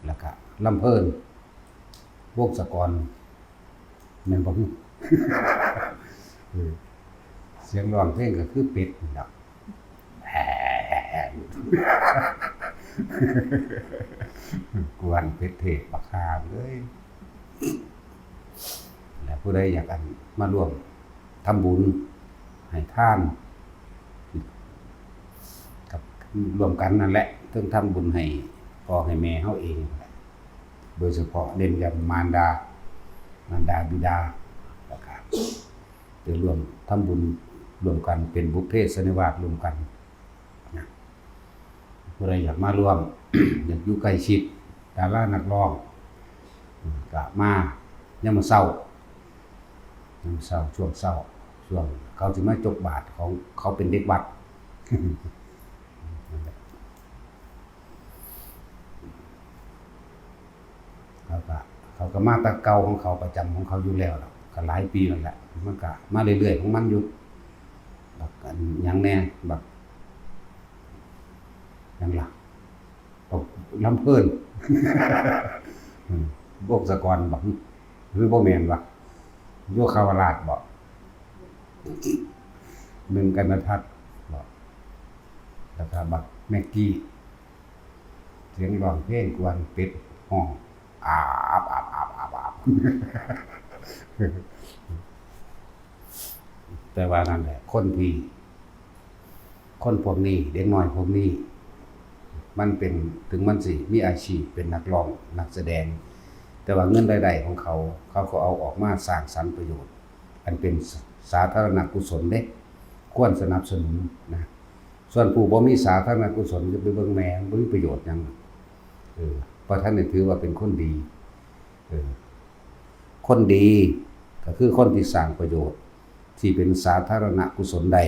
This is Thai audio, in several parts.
แล้วก็ลำเพิ่นวงศกรแม่นบ่ เสียงร้องเพลงก็คือเป็ดนี่ล่ะกวนเป็ดเทศบักฮาเลยแล้วผู้ใดอยากมาร่วมทำบุญให้ทานกับรวมกันนั่นแหละต้องทำบุญให้พ่อให้แม่เฮาเองโดยเฉพาะเน้นย้ำมารดาบิดาแล้วก็จะร่วมทำบุญรวมกันเป็นบุพเพสันนิวาสรวมกันนะผู้ใดอยากมาร่วม อยากอยู่ใกล้ชิดดารานักร้องก็มายามมื้อเช้าช่วงเช้าช่วงเขาสิมาจกบาตรของเขาเป็นเด็กวัด เขาก็มาแตะเก่าของเขาประจำของเขาอยู่แล้วก็หลายปีแล้วแหละมันก็มาเรื่อยๆของมันอยู่บักหยังแน่บักหยังล่ะบักลำเพิ่น วงศกรบักหรือบ่แม่นวะโยคาวราชบ่หนึ่งกันทัศน์บ่แล้วก็บักแม็กกี้เสียงร้องเพลงกวนเป็ดห้องอาบแต่ว่านั่นแหละคนพวกนี้เด็กน้อยพวกนี้มันเป็นถึงมันสิมีอาชีพเป็นนักร้องนักแสดงแต่ว่าเงินรายได้ของเขาก็เอาออกมาสร้างสรรค์ประโยชน์อันเป็นสาธารณกุศลเด้ควรสนับสนุนนะส่วนผู้บ่มีสาธารณกุศลจะไปเบิ่งแม่บ่มีประโยชน์หยังเพราะท่านนี่ถือว่าเป็นคนดีคนดีก็คือคนที่สร้างประโยชน์ที่เป็นสาธารณกุศลใด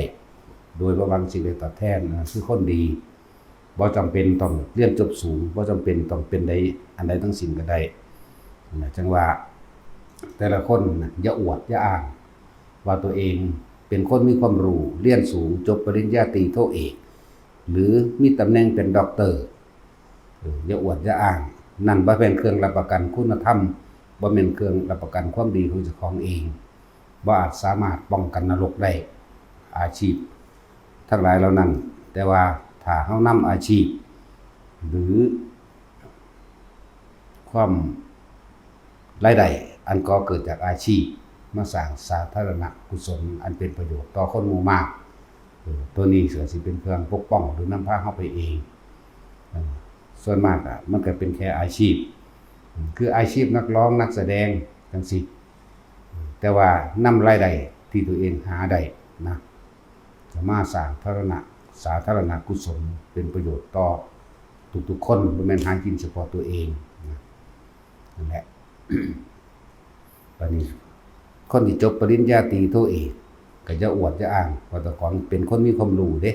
โดยบ่หวังสิ่งใดตอบแทนคือคนดีบ่จำเป็นต้องเรียนจบสูงบ่จำเป็นต้องเป็นใดอันใดทั้งสิ้นก็ได้จังว่าแต่ละคนอย่าอวดอย่าอ้างว่าตัวเองเป็นคนมีความรู้เรียนสูงจบปริญญาตรีโทเอกหรือมีตำแหน่งเป็นด็อกเตอร์อย่าอวดอย่าอ้างนั่นบ่เป็นเครื่องรับประกันคุณธรรมบ่แม่นเครื่องรับประกันความดีของเจ้าของเองบ่อาจสามารถป้องกันนรกได้อาชีพทั้งหลายเหล่านั้นแต่ว่าถ้าเฮานำอาชีพหรือความรายได้อันก่อเกิดจากอาชีพมาสร้างสาธารณกุศลอันเป็นประโยชน์ต่อคนหมู่มากตัวนี้สิเป็นเครื่องปกป้องหรือนำพาเฮาไปเองส่วนมากมันก็เป็นแค่อาชีพคืออาชีพนักร้องนักแสดงจังซี่แต่ว่านำรายได้ที่ตัวเองหาได้นะจะมาสร้างสาธารณกุศลเป็นประโยชน์ต่อทุกๆคนบ่แม่นหากินเฉพาะตัวเองนั่นแหละ ตอนนี้คนที่จบปริญญาตรีโทเอกก็จะอวดจะอ้างว่าตัวของเป็นคนมีความรู้เด้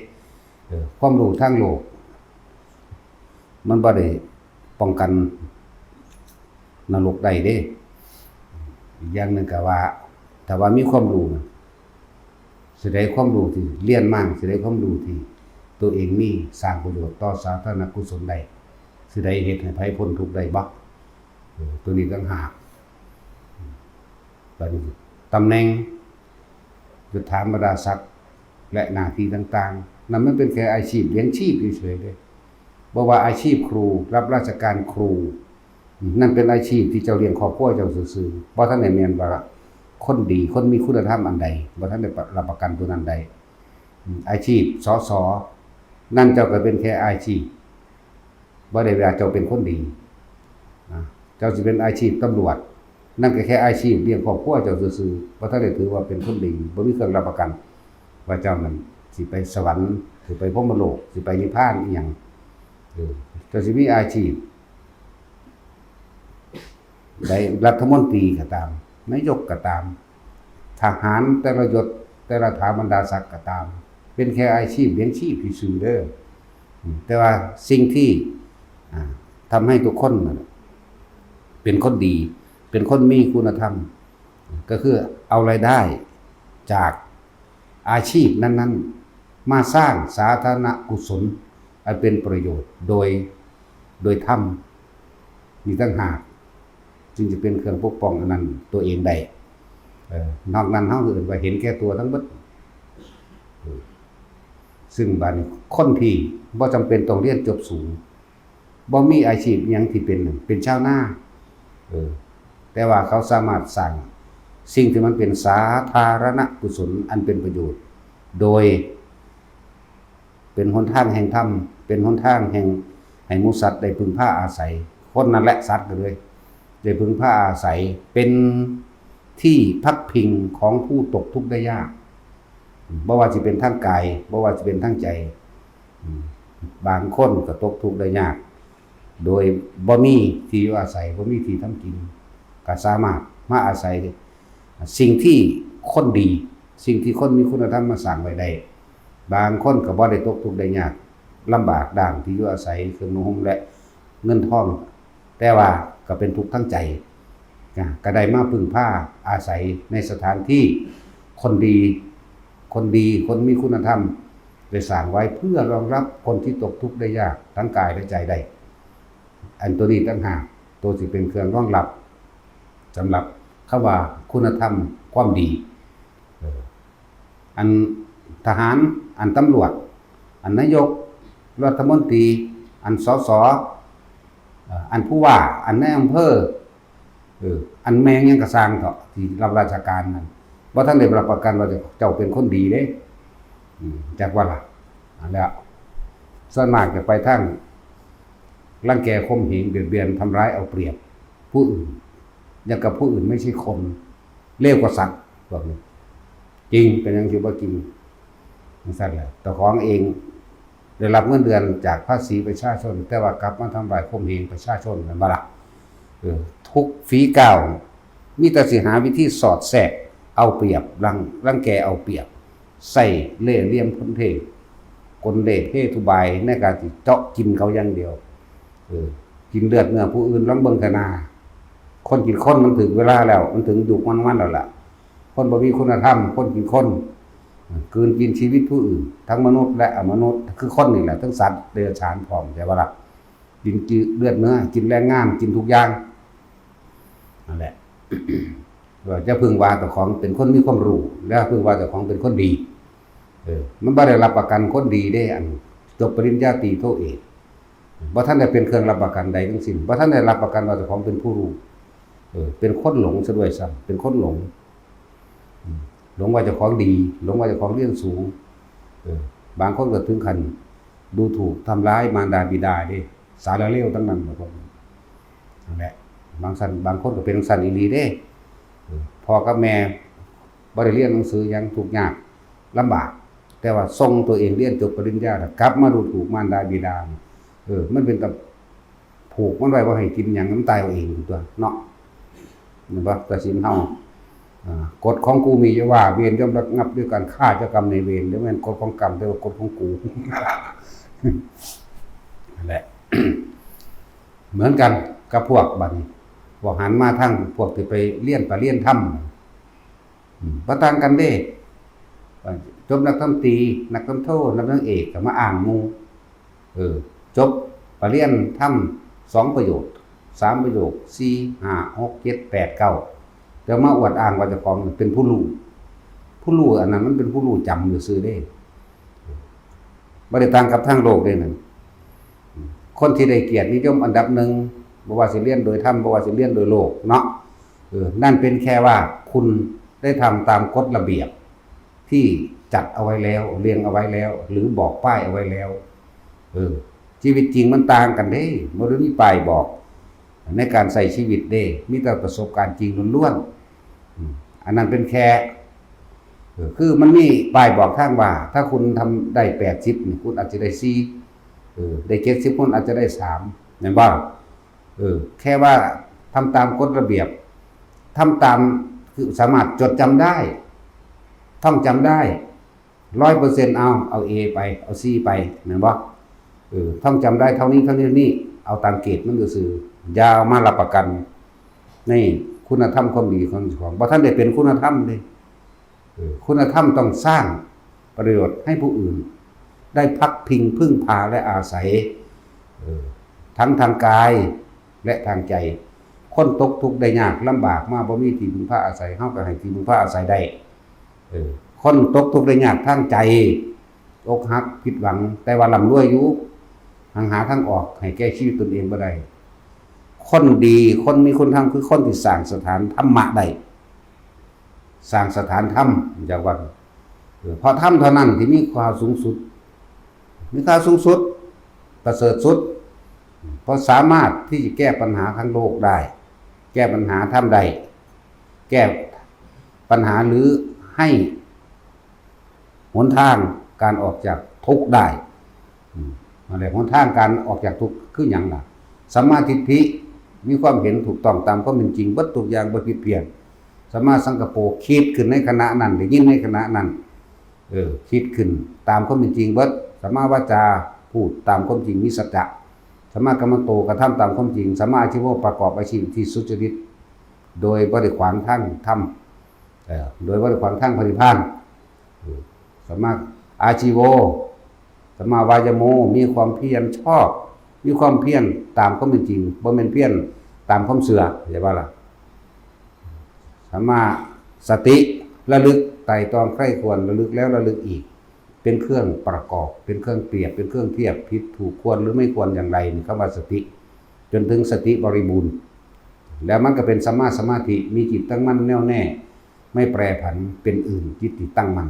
ความรู้ทางโลกมันบ่ได้ป้องกันนรกได้เด้อีกอย่างนึงก็ว่าถ้าว่ามีความรู้สิได้ความรู้ที่เรียนมาสิได้ความรู้ที่ตัวเองมีสร้างประโยชน์ต่อสาธารณกุศลได้สิได้เฮ็ดให้ไผพ้นทุกข์ได้บ่ตัวนี้ต่างหากตอนนี้ตำแหน่งยศถาบรรดาศักดิ์และหน้าที่ต่างๆนั่นมันเป็นแค่อาชีพเลี้ยงชีพเฉยๆเด้บ่ว่าอาชีพครูรับราชการครูนั่นเป็นอาชีพที่เจ้าเลี้ยงครอบครัวเจ้าซื่อๆบ่ทันได้แม่นว่าคนดีคนมีคุณธรรมอันใดบ่ทันได้รับประกันตัวนั้นใดอาชีพสสนั่นเจ้าก็เป็นแค่อาชีพบ่ได้ว่าเจ้าเป็นคนดีนะเจ้าสิเป็นอาชีพตำรวจนั่นก็แค่อาชีพเลี้ยงครอบครัวเจ้าซื่อๆบ่ทันได้ถือว่าเป็นคนดีบ่มีเครื่องรับประกันว่าเจ้านั้นสิไปสวรรค์สิไปพรหมโลกสิไปนิพพานอีหยังเจ้าสิมีอาชีพได้รัฐมนตรีก็ตามนายกก็ตามทหารแต่ละยศแต่ละฐาบรรดาศักดิ์ก็ตามเป็นแค่อาชีพเลี้ยงชีพซื่อๆเด้อแต่ว่าสิ่งที่ทำให้ทุกคนเป็นคนดีเป็นคนมีคุณธรรมก็คือเอารายได้จากอาชีพนั้นๆมาสร้างสาธารณกุศลอันเป็นประโยชน์โดยธรรม มีตั้งหากจึงจะเป็นเครื่องปกป้องอันนั้นตัวเองได้นอกนั้นเฮาอื่นว่าเห็นแก่ตัวทั้งหมดซึ่งบัดนี้คนที่บ่จำเป็นต้องเรียนจบสูงบ่มีอาชีพหยังที่เป็นชาวนาแต่ว่าเขาสามารถสร้างสิ่งที่มันเป็นสาธารณกุศลอันเป็นประโยชน์โดยเป็นหนทางแห่งธรรมเป็นหนทางแห่งให้หมู่สัตว์ได้พึ่งพาอาศัยคนนั่นแหละสัตว์ก็เลยได้พึ่งพาอาศัยเป็นที่พักพิงของผู้ตกทุกข์ได้ยากบ่ว่าสิเป็นทางกายบ่ว่าสิเป็นทางใจบางคนก็ตกทุกข์ได้ยากโดยบ่มีที่อยู่อาศัยบ่มีที่ทำกินก็สามารถมาอาศัยสิ่งที่คนดีสิ่งที่คนมีคุณธรรมมาสร้างไว้ได้บางคนก็บ่ได้ตกทุกข์ได้ยากลำบากด้านที่อยู่อาศัยเครื่องนุ่งห่มและเงินทองแต่ว่าก็เป็นทุกข์ทั้งใจก็ได้มาพึ่งพาอาศัยในสถานที่คนดีคนมีคุณธรรมได้สร้างไว้เพื่อรองรับคนที่ตกทุกข์ได้ยากทั้งกายและใจได้อันตัวนี้ต่างหากตัวสิเป็นเครื่องรองรับสำหรับคำว่าคุณธรรมความดีอันทหารอันตำรวจอันนายกรัฐมนตรีอันสสอันผู้ว่าอันนายอำเภออันแมงยังกระสร้างเถาะที่รับราชการนั่นบ่ทันได้รับประกันว่าเจ้าเป็นคนดีเด้จากว่าล่ะอันแล้วส่วนมากจะไปทางรังแกข่มเหงเบียดเบียนทำร้ายเอาเปรียบผู้อื่นอย่างกับผู้อื่นไม่ใช่คนเลวกว่าสัตว์แบบนี้จริงเป็นอย่างที่ว่าจริงนั่นแหละแต่ของเองได้รับเงินเดือนจากภาษีประชาชนแต่ว่ากลับมาทำลายข่มเหงประชาชนนั่นบ่ล่ะทุกฝีก้าวมีแต่สิหาวิธีสอดแทรกเอาเปรียบรังแกเอาเปรียบใส่เล่ห์เหลี่ยมคนเทกลเล่ห์เททุบายในการที่เจาะกินเขาอย่างเดียวกินเลือดเนื้อผู้อื่นลองเบิ่งกันหน้าคนกินคนมันถึงเวลาแล้วมันถึงยุคมันแล้วล่ะคนบ่มีคุณธรรมคนกินคนคืนกินชีวิตผู้อื่นทั้งมนุษย์และอมนุษย์คือคนนี่แหละทั้งสัตว์เดรัจฉานพร้อมแต่ว่าล่ะกินเลือดเนื้อกินแรงงานกินทุกอย่างนั่นแหละว่าจะพึงว่าเจ้าของเป็นคนมีความรู้แล้วพึงว่าเจ้าของเป็นคนดีมันบ่ได้รับประกันคนดีได้อันจบปริญญาตรีโทเอกบ่ท่านได้เป็นเครื่องรับประกันใดทั้งสิ้นบ่ท่านได้รับประกันว่าเจ้าของเป็นผู้รู้เป็นคนหลงซะด้วยซ้ำเป็นคนหลงว่าเจ้าของดีหลงว่าเจ้าของเรียนสูงบางคนก็ถึงขั้นดูถูกทำร้ายมารดาบิดาเด้สารเลวทั้งนั้นบ่นั่นแหละบางคนก็เป็นสันอีหลีเด้พ่อกับแม่บ่ได้เรียนหนังสือหยังทุกข์ยากลำบากแต่ว่าส่งตัวเองเรียนจบปริญญาแล้วกลับมาดูถูกมารดาบิดามันเป็นกับผูกมันไว้บ่ให้กินหยังน้ำตายเอาเองตัวเนาะนั่นบ่ตัดสินเฮากฎของกูมีอยู่ว่าเวรย่อมระงับด้วยการฆ่าเจ้ากรรมในายเวรหรือแม่นกฎของกรรมแต่ว่ากฎของกูนั่นแหละ เหมือนกันกับพวกบัดนี้พวกหันมาทั้งพวกที่ไปเรียนธรรมบ่ต่างกันเด้จบนักธรรมตรีนักธรรมโทนักธรรมเอกก็มาอ่านหมู่จบปริญญาธรรม2ประโยค3ประโยค4 5 6 7 8 9แต่มาอวดอ้างว่าเจ้าของเป็นผู้รู้อันนั้นมันเป็นผู้รู้จำอยู่ซื่อเด้บ่ได้ต่างกับทางโลกเด้นั่นคนที่ได้เกียรตินิยมอันดับหนึ่งบ่ว่าสิเรียนโดยธรรมบ่ว่าสิเรียนโดยโลกเนาะนั่นเป็นแค่ว่าคุณได้ทำตามกฎระเบียบที่จัดเอาไว้แล้วเรียงเอาไว้แล้วหรือบอกป้ายเอาไว้แล้วชีวิตจริงมันต่างกันเด้บ่ได้มีป้ายบอกในการใส่ชีวิตเด้มีแต่ประสบการณ์จริงล้วนๆอันนั้นเป็นแค่คือมันมีป้ายบอกทางว่าถ้าคุณทำได้80นี่คุณอาจจะได้4ได้70คุณอาจจะได้3แม่นบ่แค่ว่าทำตามกฎระเบียบทำตามคือสามารถจดจำได้ท่องจำได้ 100% เอา A ไปเอา C ไปแม่นบ่ท่องจำได้เท่านี้นี่เอาตามเกณฑ์มันซื่อๆอย่ามารับประกันในคุณธรรมความดีของบ่ทันได้เป็นคุณธรรมเด้คุณธรรมต้องสร้างประโยชน์ให้ผู้อื่นได้พักพิงพึ่งพาและอาศัยทั้งทางกาย และทางใจคนตกทุกข์ได้ยากลำบากมาบ่มีที่พึ่งพาอาศัยเฮาก็ให้ที่พึ่งพาอาศัยได้คนตกทุกข์ได้ยากทางใจอกหักผิดหวังแต่ว่าร่ำรวยอยู่หาทางออกให้แก้ชีวิตตนเองบ่ได้คนดีคนมีคุณธรรมคือคนที่สร้างสถานธรรมะได้สร้างสถานธรรมจากว่าเพราะธรรมเท่านั้นที่มีความสูงสุดมีค่าสูงสุดประเสริฐสุดเพราะสามารถที่จะแก้ปัญหาทั้งโลกได้แก้ปัญหาธรรมใดแก้ปัญหาหรือให้หนทางการออกจากทุกข์ได้อะไรหนทางการออกจากทุกข์คืออย่างไรสัมมาทิฏฐิมีความเห็นถูกต้องตามความเป็นจริงวัตถุอย่างบ่ผิดเพี้ยนสัมมาสังกัปโปคิดขึ้นในขณะนั้นได้ยินในขณะนั้นคิดขึ้นตามความเป็นจริงเบิดสัมมาวาจาพูดตามความจริงมีสัจจะสัมมากัมมันโตกระทำตามความจริงสัมมาอาชีวะประกอบอาชีพที่สุจริตโดยบ่ได้ขวางทางธรรมโดยบ่ได้ขวางทางพระนิพพานสัมมาอาชีวะสัมมาวายโมมีความเพียรชอบมีความเพียรตามความเป็นจริงบ่แม่นเพียรตามความเสื่อใช่ป่ะล่ะสัมมาสติระลึกไตร่ตรองใคร่ควรระลึกแล้วระลึกอีกเป็นเครื่องประกอบเป็นเครื่องเปรียบเป็นเครื่องเทียบผิดถูกควรหรือไม่ควรอย่างไรนี่คำว่าสติจนถึงสติบริบูรณ์แล้วมันก็เป็นสัมมาสมาธิมีจิตตั้งมั่นแน่วแน่ไม่แปรผันเป็นอื่นจิตติตั้งมั่น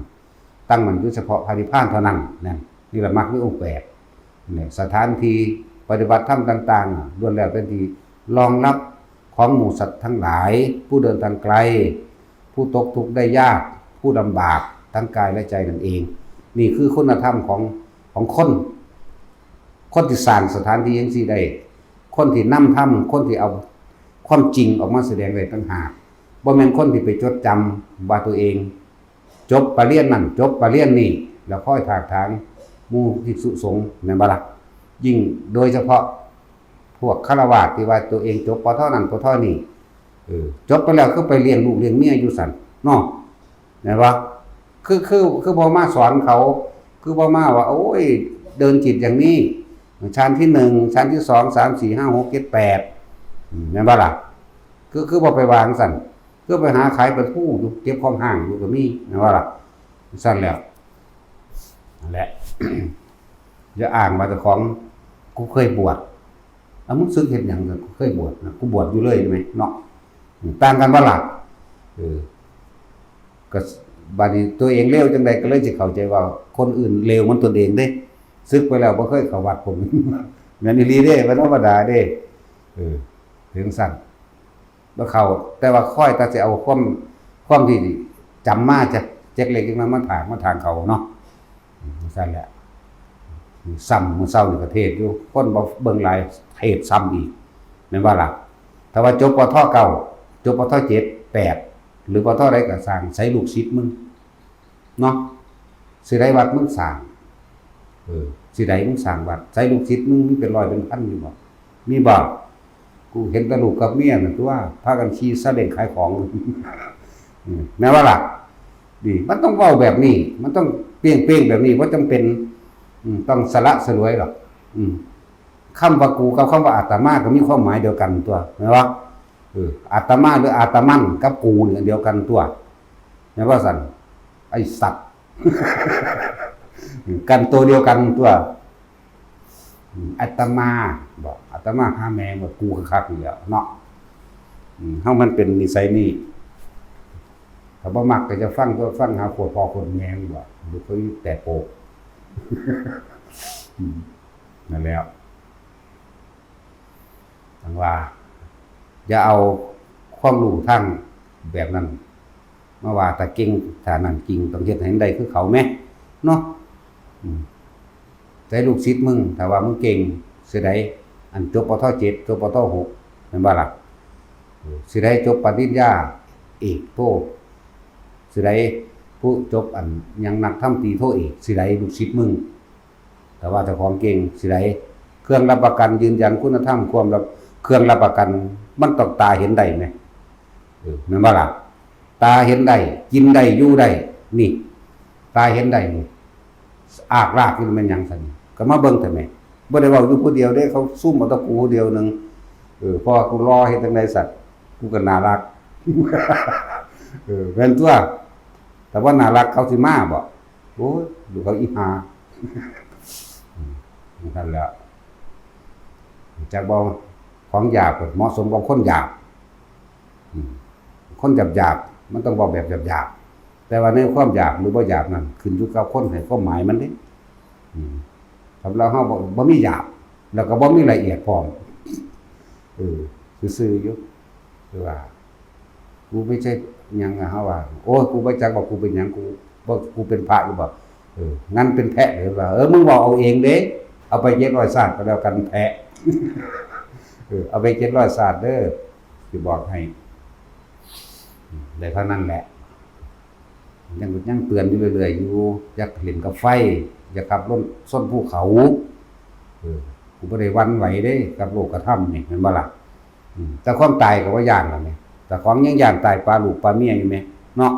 อยู่เฉพาะพระนิพพานเท่านั้นนี่แหละมรรคมีองค์8เนี่ยสถานที่ปฏิบัติธรรมต่างๆล้วนแล้วเป็นที่รองรับของหมู่สัตว์ทั้งหลายผู้เดินทางไกลผู้ตกทุกข์ได้ยากผู้ลำบากทั้งกายและใจนั่นเองนี่คือคุณธรรมของคนที่สร้างสถานที่อย่างซี่ได้คนที่นำธรรมคนที่เอาความจริงออกมาแสดงได้ต่างหากบ่แม่นคนที่ไปจดจำว่าตัวเองจบปริญญานั่นจบปริญญานี่แล้วค่อยถากถางหมู่ภิกษุสงฆ์แม่นบ่ล่ะยิ่งโดยเฉพาะพวกฆราวาสที่ว่าตัวเองจบปเท่านั้นปเท่านี้จบไปแล้วคือไปเลี้ยงลูกเลี้ยงเมียอยู่สั่นเนาะแม่นบ่คือบ่มาสอนเขาคือบ่มาว่าโอ้ยเดินจิตอย่างนี้ชั้นที่1ชั้นที่2 3 4 5 6 7 8แม่นบ่ล่ะคือบ่ไปวางสั่นคือไปหาขายปลาทูอยู่เก็บของห้างอยู่ก็มีแม่นบ่ล่ะสั่นแล้วนั่นแหละ อย่าอ้างว่าเจ้าของกูเคยบวชมึงสึกเฮ็ดหยังกูเคยบวชนะกูบวชอยู่เลยใช่มั้ยเนาะต่างกันบ่ล่ะก็บัดนี้ตัวเองเลวจังได๋ก็เลยสิเข้าใจว่าคนอื่นเลวเหมือนตนเองเด้สึกไปแล้วบ่เคยเข้าวัดผมแม่นอีหลีเด้บ่ธรรมดาเด้ถึงสั่นบ่เข้าแต่ว่าค่อยแต่สิเอาความที่จำมาจากเจ็กเล็กจังนั้นมาทางเขาเนาะสั่นแหละซ้ำมื้อเช้านี่ก็เทศอยู่คนบ่เบิ่งหลายเทศซ้ำอีกแม่นบ่ล่ะถ้าว่าจบปท9จบปท7 8หรือปทใดก็สร้างใส่ลูกศิษย์มึงเนาะสิได้วัดมึงสร้างสิได้มึงสร้างวัดใส่ลูกศิษย์มึงมีเป็นร้อยเป็นพันอยู่บ่มีบ่กูเห็นแต่ลูกกับเมียนั่นตัวพากันขี่ซาเล้งขายของแม่ว่าล่ะดีมันต้องเว้าแบบนี้มันต้องเปรี้ยงๆแบบนี้บ่จำเป็นต้องสละสลวยหรอกคำว่ากูกับคำว่าอาตมาก็มีความหมายเดียวกันตัวแม่ว่าอาตมาหรืออาตมันกับกูนี่อันเดียวกันตัวแม่ว่าสั่นไอ้สัตว์ กันตัวเดียวกันตัวอาตมาบอกอาตมาหาแม่ว่ากูคักๆนี่แหละเนาะเฮามันเป็นนิสัยนี้ถ้าบ่มักก็จะฟังหาขวดพอคนแม่บ่บ่เคยแต่โปกนั่นแล้วทั้งว่าอย่าเอาความรู้ทั้งแบบนั้นมาว่าแต่เก่งถ้านั้นจริงต้องเฮ็ดให้ได้คือเขาแม่เนาะแต่ลูกศิษย์มึงถ้าว่ามึงเก่งสิได้อันจบปท7จบปท6แม่นบ่ล่ะสิได้จบปริญญาเอกโทสิได้ผู้จบอันยังนักทำตรีโทเอกสิได้ลูกศิษย์มึงแต่ว่าเจ้าของเก่งสิได้เครื่องรับประกันยืนยันคุณธรรมความรับเครื่องรับประกันมันต้องตาเห็นได้ไหมแม่นบ่ล่ะตาเห็นได้กินได้อยู่ได้นี่ตาเห็นได้นี่อากรากนี่มันหยังซั่นก็มาเบิ่งแต่แม่บ่ได้เว้าอยู่ผู้เดียวเด้เขาซุ่มเอาตะกูเดียวนึง เพราะว่ากูรอเฮ็ดจังไดสัตว์กูก็น่ารักแม่นตัวแต่ว่าน่ารักเขาสิมาบ่โอ้ยดูเขาอีหานั่นแหละจักบ่ของหยาบเหมาะสมกับคนหยาบคนหยาบๆมันต้องบอกแบบหยาบๆแต่ว่าในความหยาบหรือบ่หยาบนั่นขึ้นอยู่กับคนให้ความหมายมันเด้สำหรับเฮาบ่มีหยาบแล้วก็บ่มีละเอียดพร้อมซื่อๆอยู่คือว่ากูไม่ใช่หยังเฮาว่าโอ้ยกูบ่จักว่ากูเป็นหยังกูเป็นพระหรือบ่งั้นเป็นแพะหรือว่ามึงบอกเอาเองเด้เอาไป700ศาสตร์ก็แล้วกันแพะเอาไป700ศาสตร์เด้อสิบอกให้ได้เท่านั้นแหละยังเตือนอยู่เรื่อยๆอยู่อยากเล่นกับไฟอยากขับรถส้นภูเขากูบ่ได้หวั่นไหวเด้กับโลกธรรมนี่แม่นบ่ล่ะแต่ความตายก็ว่าย่านล่ะแม่แต่ของยังย่านตายปลาลูกปลาเมียอยู่แม่เนาะ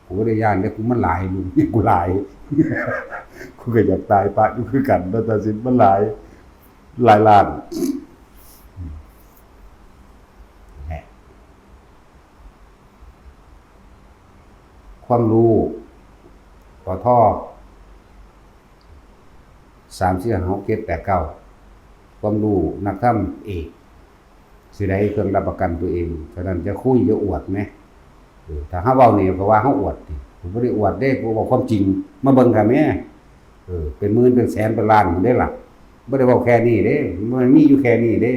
กูบ่ได้ย่านเด้กูมันหลายลูกกูหลายกูก็อยากตายปะอยู่คือกันแต่สิมันหลายล้านความรู้ปท3 4 5 6 7 8 9ความรู้นักธรรมเอกสิได้เครื่องรับประกันตัวเองฉะนั้นจะคุยจะอวดไหมถ้าเฮาเว้านี่ก็ว่าเฮาอวดติผมบ่ได้อวดเด้ผมบอกความจริงมาเบิ่งค่ะแม่เป็นหมื่นเป็นแสนเป็นล้านได้ล่ะบ่ได้เว้าแค่นี้เด้มันมีอยู่แค่นี้เด้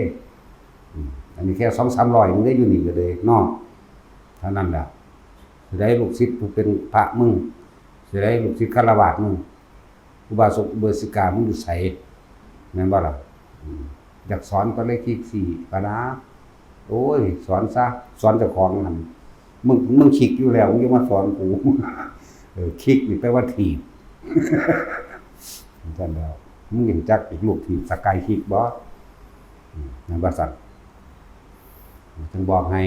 อันนี้แค่2-300มึงได้อยู่นี่ก็เลยเนาะเท่านั้นแหละสิได้ลูกศิษย์ผู้เป็นพระมึงสิได้ลูกศิษย์ฆราวาสมึงอุบาสกอุบาสิกามึงอยู่ไสแม่นบ่ล่ะอยากสอนก็เลยคิกสี่ก็นะโอ้ยสอนซะสอนเจ้าของนั่นมึงคิกอยู่แล้วมึงจะมาสอนกูคิกนี่แปลว่าถีบจังแล้วมึงเห็นจักอีกลูกถีบสกายคิกบ่นั่นว่าซั่นจึงบอกให้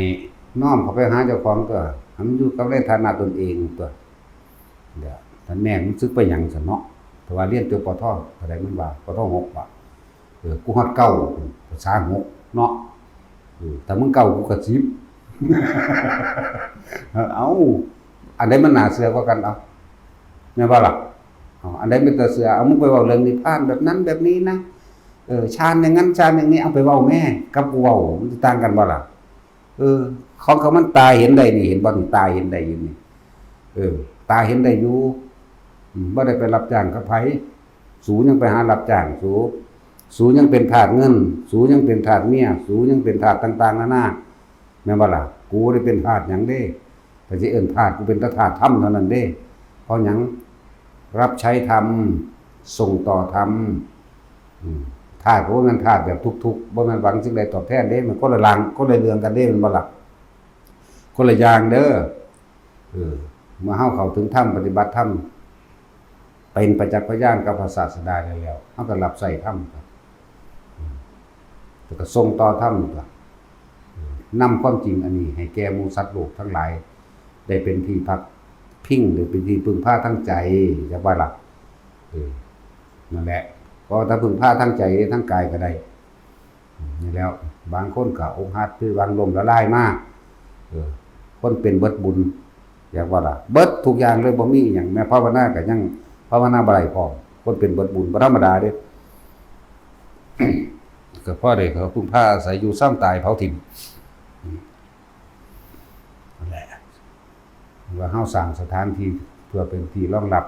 น้อมเข้าไปหาเจ้าของก็ทำอยู่กับในฐานะตนเองตัวเดี๋ยวท่านแม่มึงซึกไปหยังซั่นเนาะแต่ว่าเรียนจบปทเท่าใดมันว่าปท6ว่ะกูฮอด9ภาษา6เนาะถ้ามึง9กูก็10เอาอันใดมันน่าเชื่อกว่ากันเอาแม่นบ่ล่ะอันใดเป็นตาเชื่อเอามึงไปเว้าเรื่องนิพพานแบบนั้นแบบนี้นะฌานอย่างนั้นฌานอย่างนี้เอาไปเว้าแม่กับกูเว้ามันต่างกันบ่ล่ะของเขามันตาเห็นได้นี่เห็นบ่ตาเห็นได้อยู่นี่ตาเห็นได้อยู่บ่ได้ไปรับจ้างกับไผสูยังไปหารับจ้างสูยังเป็นทาสเงินสูยังเป็นทาสเมียสูยังเป็นทาสต่างๆนานาแม่นบ่ล่ะกูได้เป็นทาสหยังเด้แต่สิเอิ้นทาสกูเป็นทาสธรรมเท่านั้นเด้เพราะหยังรับใช้ธรรมส่งต่อธรรมทาสก็บ่แม่นทาสแบบทุกๆบ่แม่นหวังสิ่งใดตอบแทนเด้มันคนละเรื่องกันเด้แม่นบ่ล่ะคนละอย่างเด้อเมื่อเฮาเข้าถึงธรรมปฏิบัติธรรมเป็นประจักษ์พยานกับพระศาสดาแล้วเฮาก็รับใช้ธรรมครับแล้วก็ส่งต่อธรรมครับนำความจริงอันนี้ให้แก่หมู่สัตว์โลกทั้งหลายได้เป็นที่พักพิงหรือเป็นที่พึ่งพาทางใจจักว่าล่ะนั่นแหละก็ถ้าพึ่งพาทางใจทางกายก็ได้นี่แล้วบางคนก็อกหักคือวางลมละลายมากคนเป็นเบิดบุญอยากว่าล่ะเบิดทุกอย่างเลยบ่มีหยังแม้ภาวนาก็ยังภาวนาบ่ได้พอคนเป็นเบิดบุญบ่ธรรมดาเด้ก็พอได้เขาพึ่งพาอาศัยอยู่ซ้ำตายเผาถิ่มนั่นแหละว่าเฮาสร้างสถานที่เพื่อเป็นที่รองรับ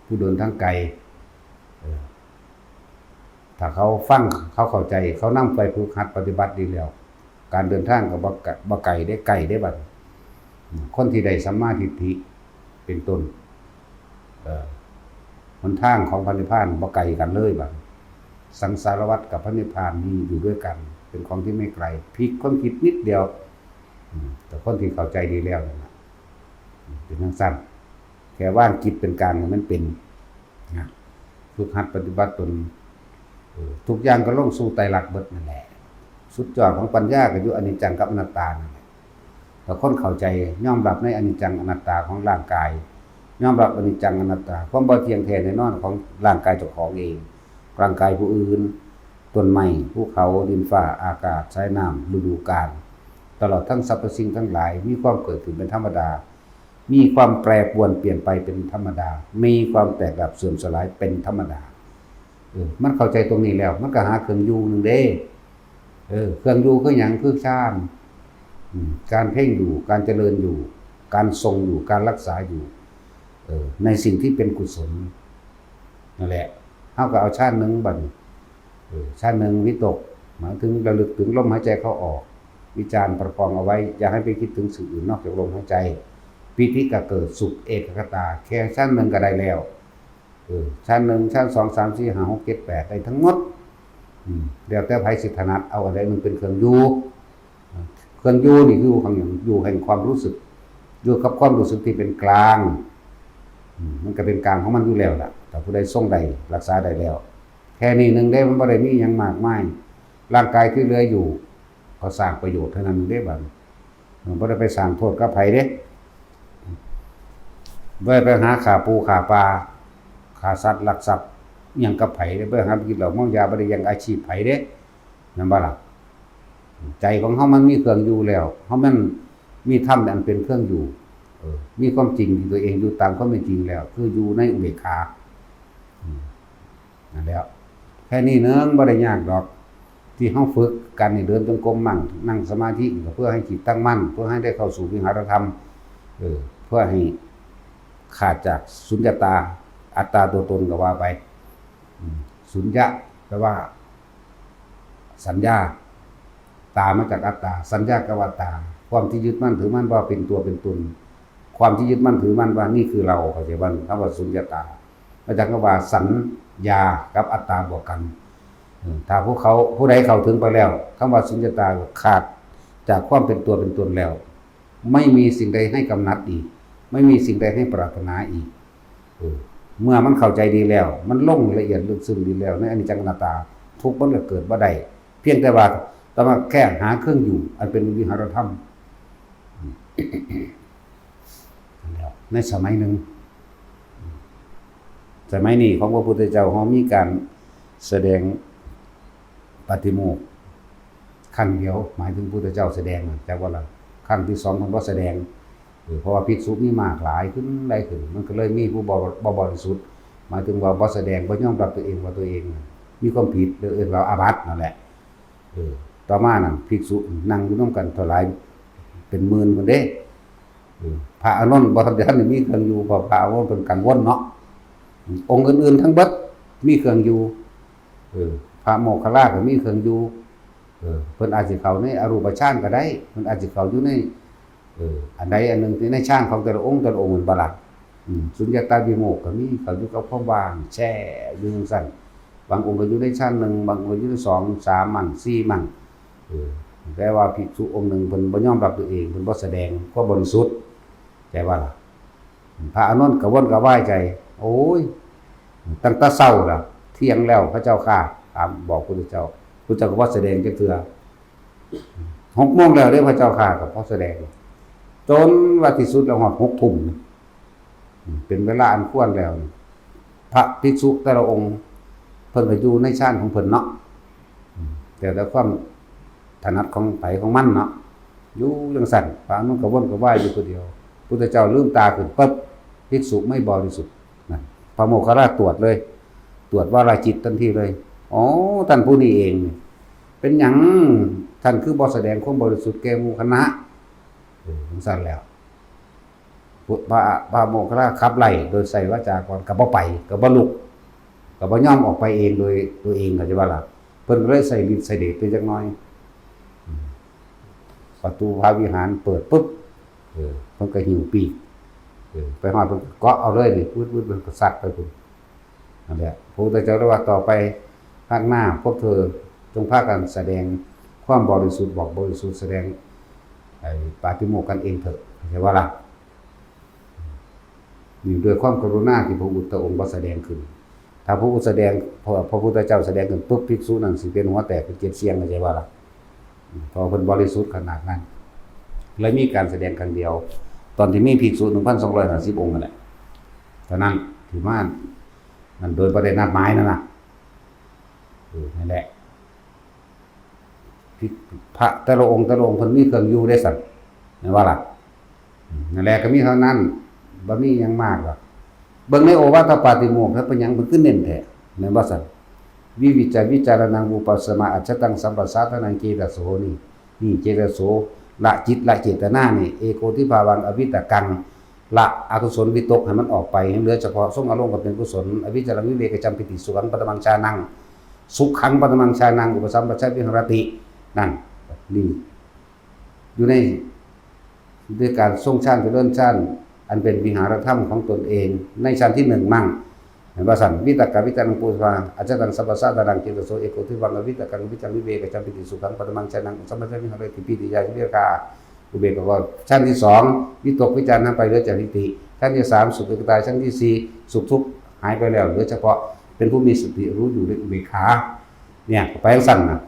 ผู้เดินทางไกลถ้าเขาฟังเขาเข้าใจเขานำไปฝึกหัดปฏิบัติดีแล้วการเดินทางก็บ่ไกลได้บัดคนที่ได้สัมมาทิฏฐิเป็นต้นหนทางของพระนิพพานบ่ไกลกันเลยบัดสังสารวัฏกับพระนิพพานมีอยู่ด้วยกันเป็นของที่ไม่ไกลพลิกความคิดนิดเดียวแต่คนที่เข้าใจดีแล้วนะเป็นจังซั่นแค่ว่างจิตเป็นกลางมันเป็นนะฝึกหัดปฏิบัติตนทุกอย่างก็ลงสู่ไตรลักษณ์เบิดนั่นแหละสุดยอดของปัญญาก็อยู่อนิจจังกับอนัตตานั่นแหละแต่คนเข้าใจยอมรับในอนิจจังอนัตตาของร่างกายยอมรับอนิจจังอนัตตาความบ่เที่ยงแท้แน่นอนของร่างกายเจ้าของเองร่างกายผู้อื่น ต้นไม้ภูเขาดินฟ้าอากาศสายน้ำฤดูกาลตลอดทั้งสรรพสิ่งทั้งหลายมีความเกิดขึ้นเป็นธรรมดามีความแปรปรวนเปลี่ยนไปเป็นธรรมดามีความแตกดับเสื่อมสลายเป็นธรรมดามันเข้าใจตรงนี้แล้วมันก็หาเครื่องอยู่นึงเด้เครื่องอยู่คือหยังคือฌานการเพ่งอยู่การเจริญอยู่การทรงอยู่การรักษาอยู่ในสิ่งที่เป็นกุศลนั่นแหละเฮาก็เอาฌานนึงบัดฌานนึงวิตกหมายถึงระลึกถึงลมหายใจเข้าออกวิจารณ์ประคองเอาไว้อย่าให้ไปคิดถึงสิ่งอื่นนอกจากลมหายใจปิติก็เกิดสุขเอกคตาแค่ฌานนึงก็ได้แล้วฌาน1ฌาน2 3 4 5 6 7 8ได้ทั้งหมดเดี๋ยวแต่ไผสิถนัดเอาอะไรมันเป็นเครื่องอยู่เครื่องอยู่นี่คือของอย่างอยู่แห่งความรู้สึกอยู่กับความรู้สึกที่เป็นกลางมันก็เป็นกลางของมันอยู่แล้วล่ะแต่ผู้ใดทรงใดรักษาได้แล้วแค่นี้นึงได้มันบ่ได้มีหยังมากมายร่างกายที่เหลืออยู่ก็สร้างประโยชน์เท่านั้นเด้บัดบ่ได้ไปสร้างโทษกับไผเด้บ่ได้ไปหาฆ่าปูฆ่าปลาฆ่าสัตว์ลักทรัพย์หยังกับไผเด้บ่หากินเหล้าเมายาบ่ได้ยังอาชีพไผเด้นั่นบ่ล่ะใจของเฮามันมีเครื่องอยู่แล้วเฮามันมีธรรมอันเป็นเครื่องอยู่มีความจริงที่ตัวเองอยู่ตามความเป็นจริงแล้วคืออยู่ในอุเบกขานั่นแล้วแค่นี้เนึงบ่ได้ยากดอกที่เฮาฝึกกันนี่เดินจงกรมมั่งนั่งสมาธิก็เพื่อให้จิตตั้งมั่นเพื่อให้ได้เข้าสู่วิหารธรรมเพื่อให้ขาดจากสุญญตาอัตตาตัวตนก็ว่าไปสุญญะแปลว่าสัญญาตามาจากอัตตาสัญญาก็ว่าตาความที่ยึดมั่นถือมั่นว่าเป็นตัวเป็นตนความที่ยึดมั่นถือมั่นว่านี่คือเราเข้าใจว่าคำว่าสุญญตามาจากคำว่าสัญญากับอัตตาบวกกันถ้าผู้ใดเข้าถึงไปแล้วคำว่าสุญญตาขาดจากความเป็นตัวเป็นตนแล้วไม่มีสิ่งใดให้กำหนัดอีกไม่มีสิ่งใดให้ปรารถนาอีกเมื่อมันเข้าใจดีแล้วมันลงละเอียดลึกซึ้งดีแล้วในอนิจจังอนัตตาทุกข์มันก็เกิดบ่ได้เพียงแต่ว่าต้องมาแค่หาเครื่องอยู่อันเป็นวิหารธรรมในสมัยหนึ่งสมัยนี้ของพระพุทธเจ้าเขามีการแสดงปฏิโมกข์ครั้งเดียวหมายถึงพุทธเจ้าแสดงแต่ว่าละครั้งที่สองมันก็แสดงเพราะว่าภิกษุมีมากหลายขึ้นได้ขึ้นมันก็เลยมีผู้บ่บริสุทธิ์หมายถึงว่าบ่แสดงบ่ยอมรับตัวเองว่าตัวเองมีความผิดหรืออื่นเราอาบัตินั่นแหละต่อมานั่นภิกษุนั่งอยู่นำกันเท่าหลายเป็นหมื่นคนเด้พระอานนท์บ่ทันได้มีเครื่องอยู่เพราะพระอานนท์เป็นกังวลเนาะองค์อื่นๆทั้งเบิดมีเครื่องอยู่พระโมคคัลลาก็มีเครื่องอยู่เพิ่นอาจสิเข้าในอรูปฌานก็ได้เพิ่นอาจสิเข้าอยู่ในอันใดอันหนึ่งที่ในฌานของแต่ละองค์มันบ่ล่ะสุญญตาวิโมกข์ก็มีเข้าอยู่กับความว่างแช่อยู่จังซั่นบางองค์ก็อยู่ในฌานหนึ่งบางองค์อยู่ใน2 3มั่ง4มั่งแต่ว่าภิกษุองค์หนึ่งเพิ่นบ่ยอมรับตัวเองเพิ่นบ่แสดงความบริสุทธิ์ใจว่าล่ะพระอานนท์ก็วนก็วายใจโอ้ยตั้งแต่เช้าล่ะเที่ยงแล้วพระเจ้าข้าถามบอกพุทธเจ้าก็บ่แสดงจักเทื่อ6 โมงแล้วเด้อพระเจ้าข้าก็บ่แสดงจนว่าที่สุดแล้วฮอด6 ทุ่มเป็นเวลาอันควรแล้วพระภิกษุแต่ละองค์เพิ่นก็อยู่ในฌานของเพิ่นเนาะแต่ความถนัดของไผของมันเนาะอยู่จังซั่นพระอานนท์ก็วนก็วายอยู่คนเดียวพุทธเจ้าลืมตาขึ้นปึ๊บภิกษุไม่บริสุทธิ์นะพระโมคคัลลาตรวจเลยตรวจวาราจิตทันทีเลยอ๋อท่านผู้นี้เองเป็นหยังท่านคือบ่แสดงความบริสุทธิ์แก่หมู่คณะจังซั่นแล้วพระโมคคัลลาขับไล่โดยใส่วาจาก่อนก็บ่ไปก็บ่ลุกก็บ่ยอมออกไปเองโดยตัวเองเข้าใจบ่ล่ะเพิ่นก็เลยใส่ฤทธิ์ใส่เดชไปจักหน่อยประตูพระวิหารเปิดปุ๊บเพิ่นก็หิ้วปีกไปฮอดเพิ่นเกาะเอาเลยนี่วืดๆเพิ่นก็ซัดไปพุ่นนั่นแหละพระพุทธเจ้าเรียกว่าต่อไปภาคหน้าพวกเธอจงพากันแสดงความบริสุทธิ์บอกบริสุทธิ์แสดงปาฏิโมกข์กันเองเถอะใช่ว่าล่ะนี่ด้วยความกรุณาที่พระพุทธองค์บ่แสดงขึ้นถ้าพระพุทธแสดงพระพุทธเจ้าแสดงขึ้นปุ๊บภิกษุนั้นสิเป็นหัวแตกเป็นเกล็ดเสียงใช่ว่าล่ะเพราะเพิ่นบริสุทธิ์ขนาดนั้นเลยมีการแสดงครั้งเดียวตอนที่มีภิกษุ 1,250 องค์นั่นแหละเท่านั้นถือว่ามันโดยบ่ได้นัดหมายนั่นน่ะนั่นแหละ พระแต่ละองค์เพิ่นมีเครื่องอยู่ได้สั่นแม่นว่าล่ะนั่นแหละก็มีเท่านั้นบ่มีหยังมากหรอกเบิ่งในโอวาทปาติโมกข์แล้วเป็นหยังเพิ่นคือเน้นแท้แม่นบ่สั่นวิจารณังอุปสมาอัจฉตังสัมปสาทนังเจตโสนี่เจตโสละจิตละเจตนานี่เอโกทิภาวังอวิตกังละอกุศลวิตกให้มันออกไปให้เหลือเฉพาะทรงอารมณ์กับเป็นกุศลอวิจารวิเวกจัมปิติสุขังปตมังชานังสุขังปตมังชานังอุปสัมปชัญญะวิหรตินั่นนี่อยู่ในด้วยการทรงฌานเจริญฌานอันเป็นวิหารธรรมของตนเองในฌานที่1มั่งว่าสั่นวิตกวิจารังปุถะอาจจะตังสัพพะสะตารังเจตโสเอโกทิวังวิตกังวิจารวิเวกจัมปิติสุขังปตมังชานังสัมปชัญญะวิหรติปิติยาวิริกาอุเบกขาชั้นที่2วิตกวิจารนั้นไปเหลือจากทิฏฐิชั้นที่3สุขเอกตายชั้นที่4สุขทุกข์หายไปแล้วเหลือเฉพาะเป็นผู้มีสติรู้อยู่ในอุเบกขาเนี่ยไปสั่นน่ะ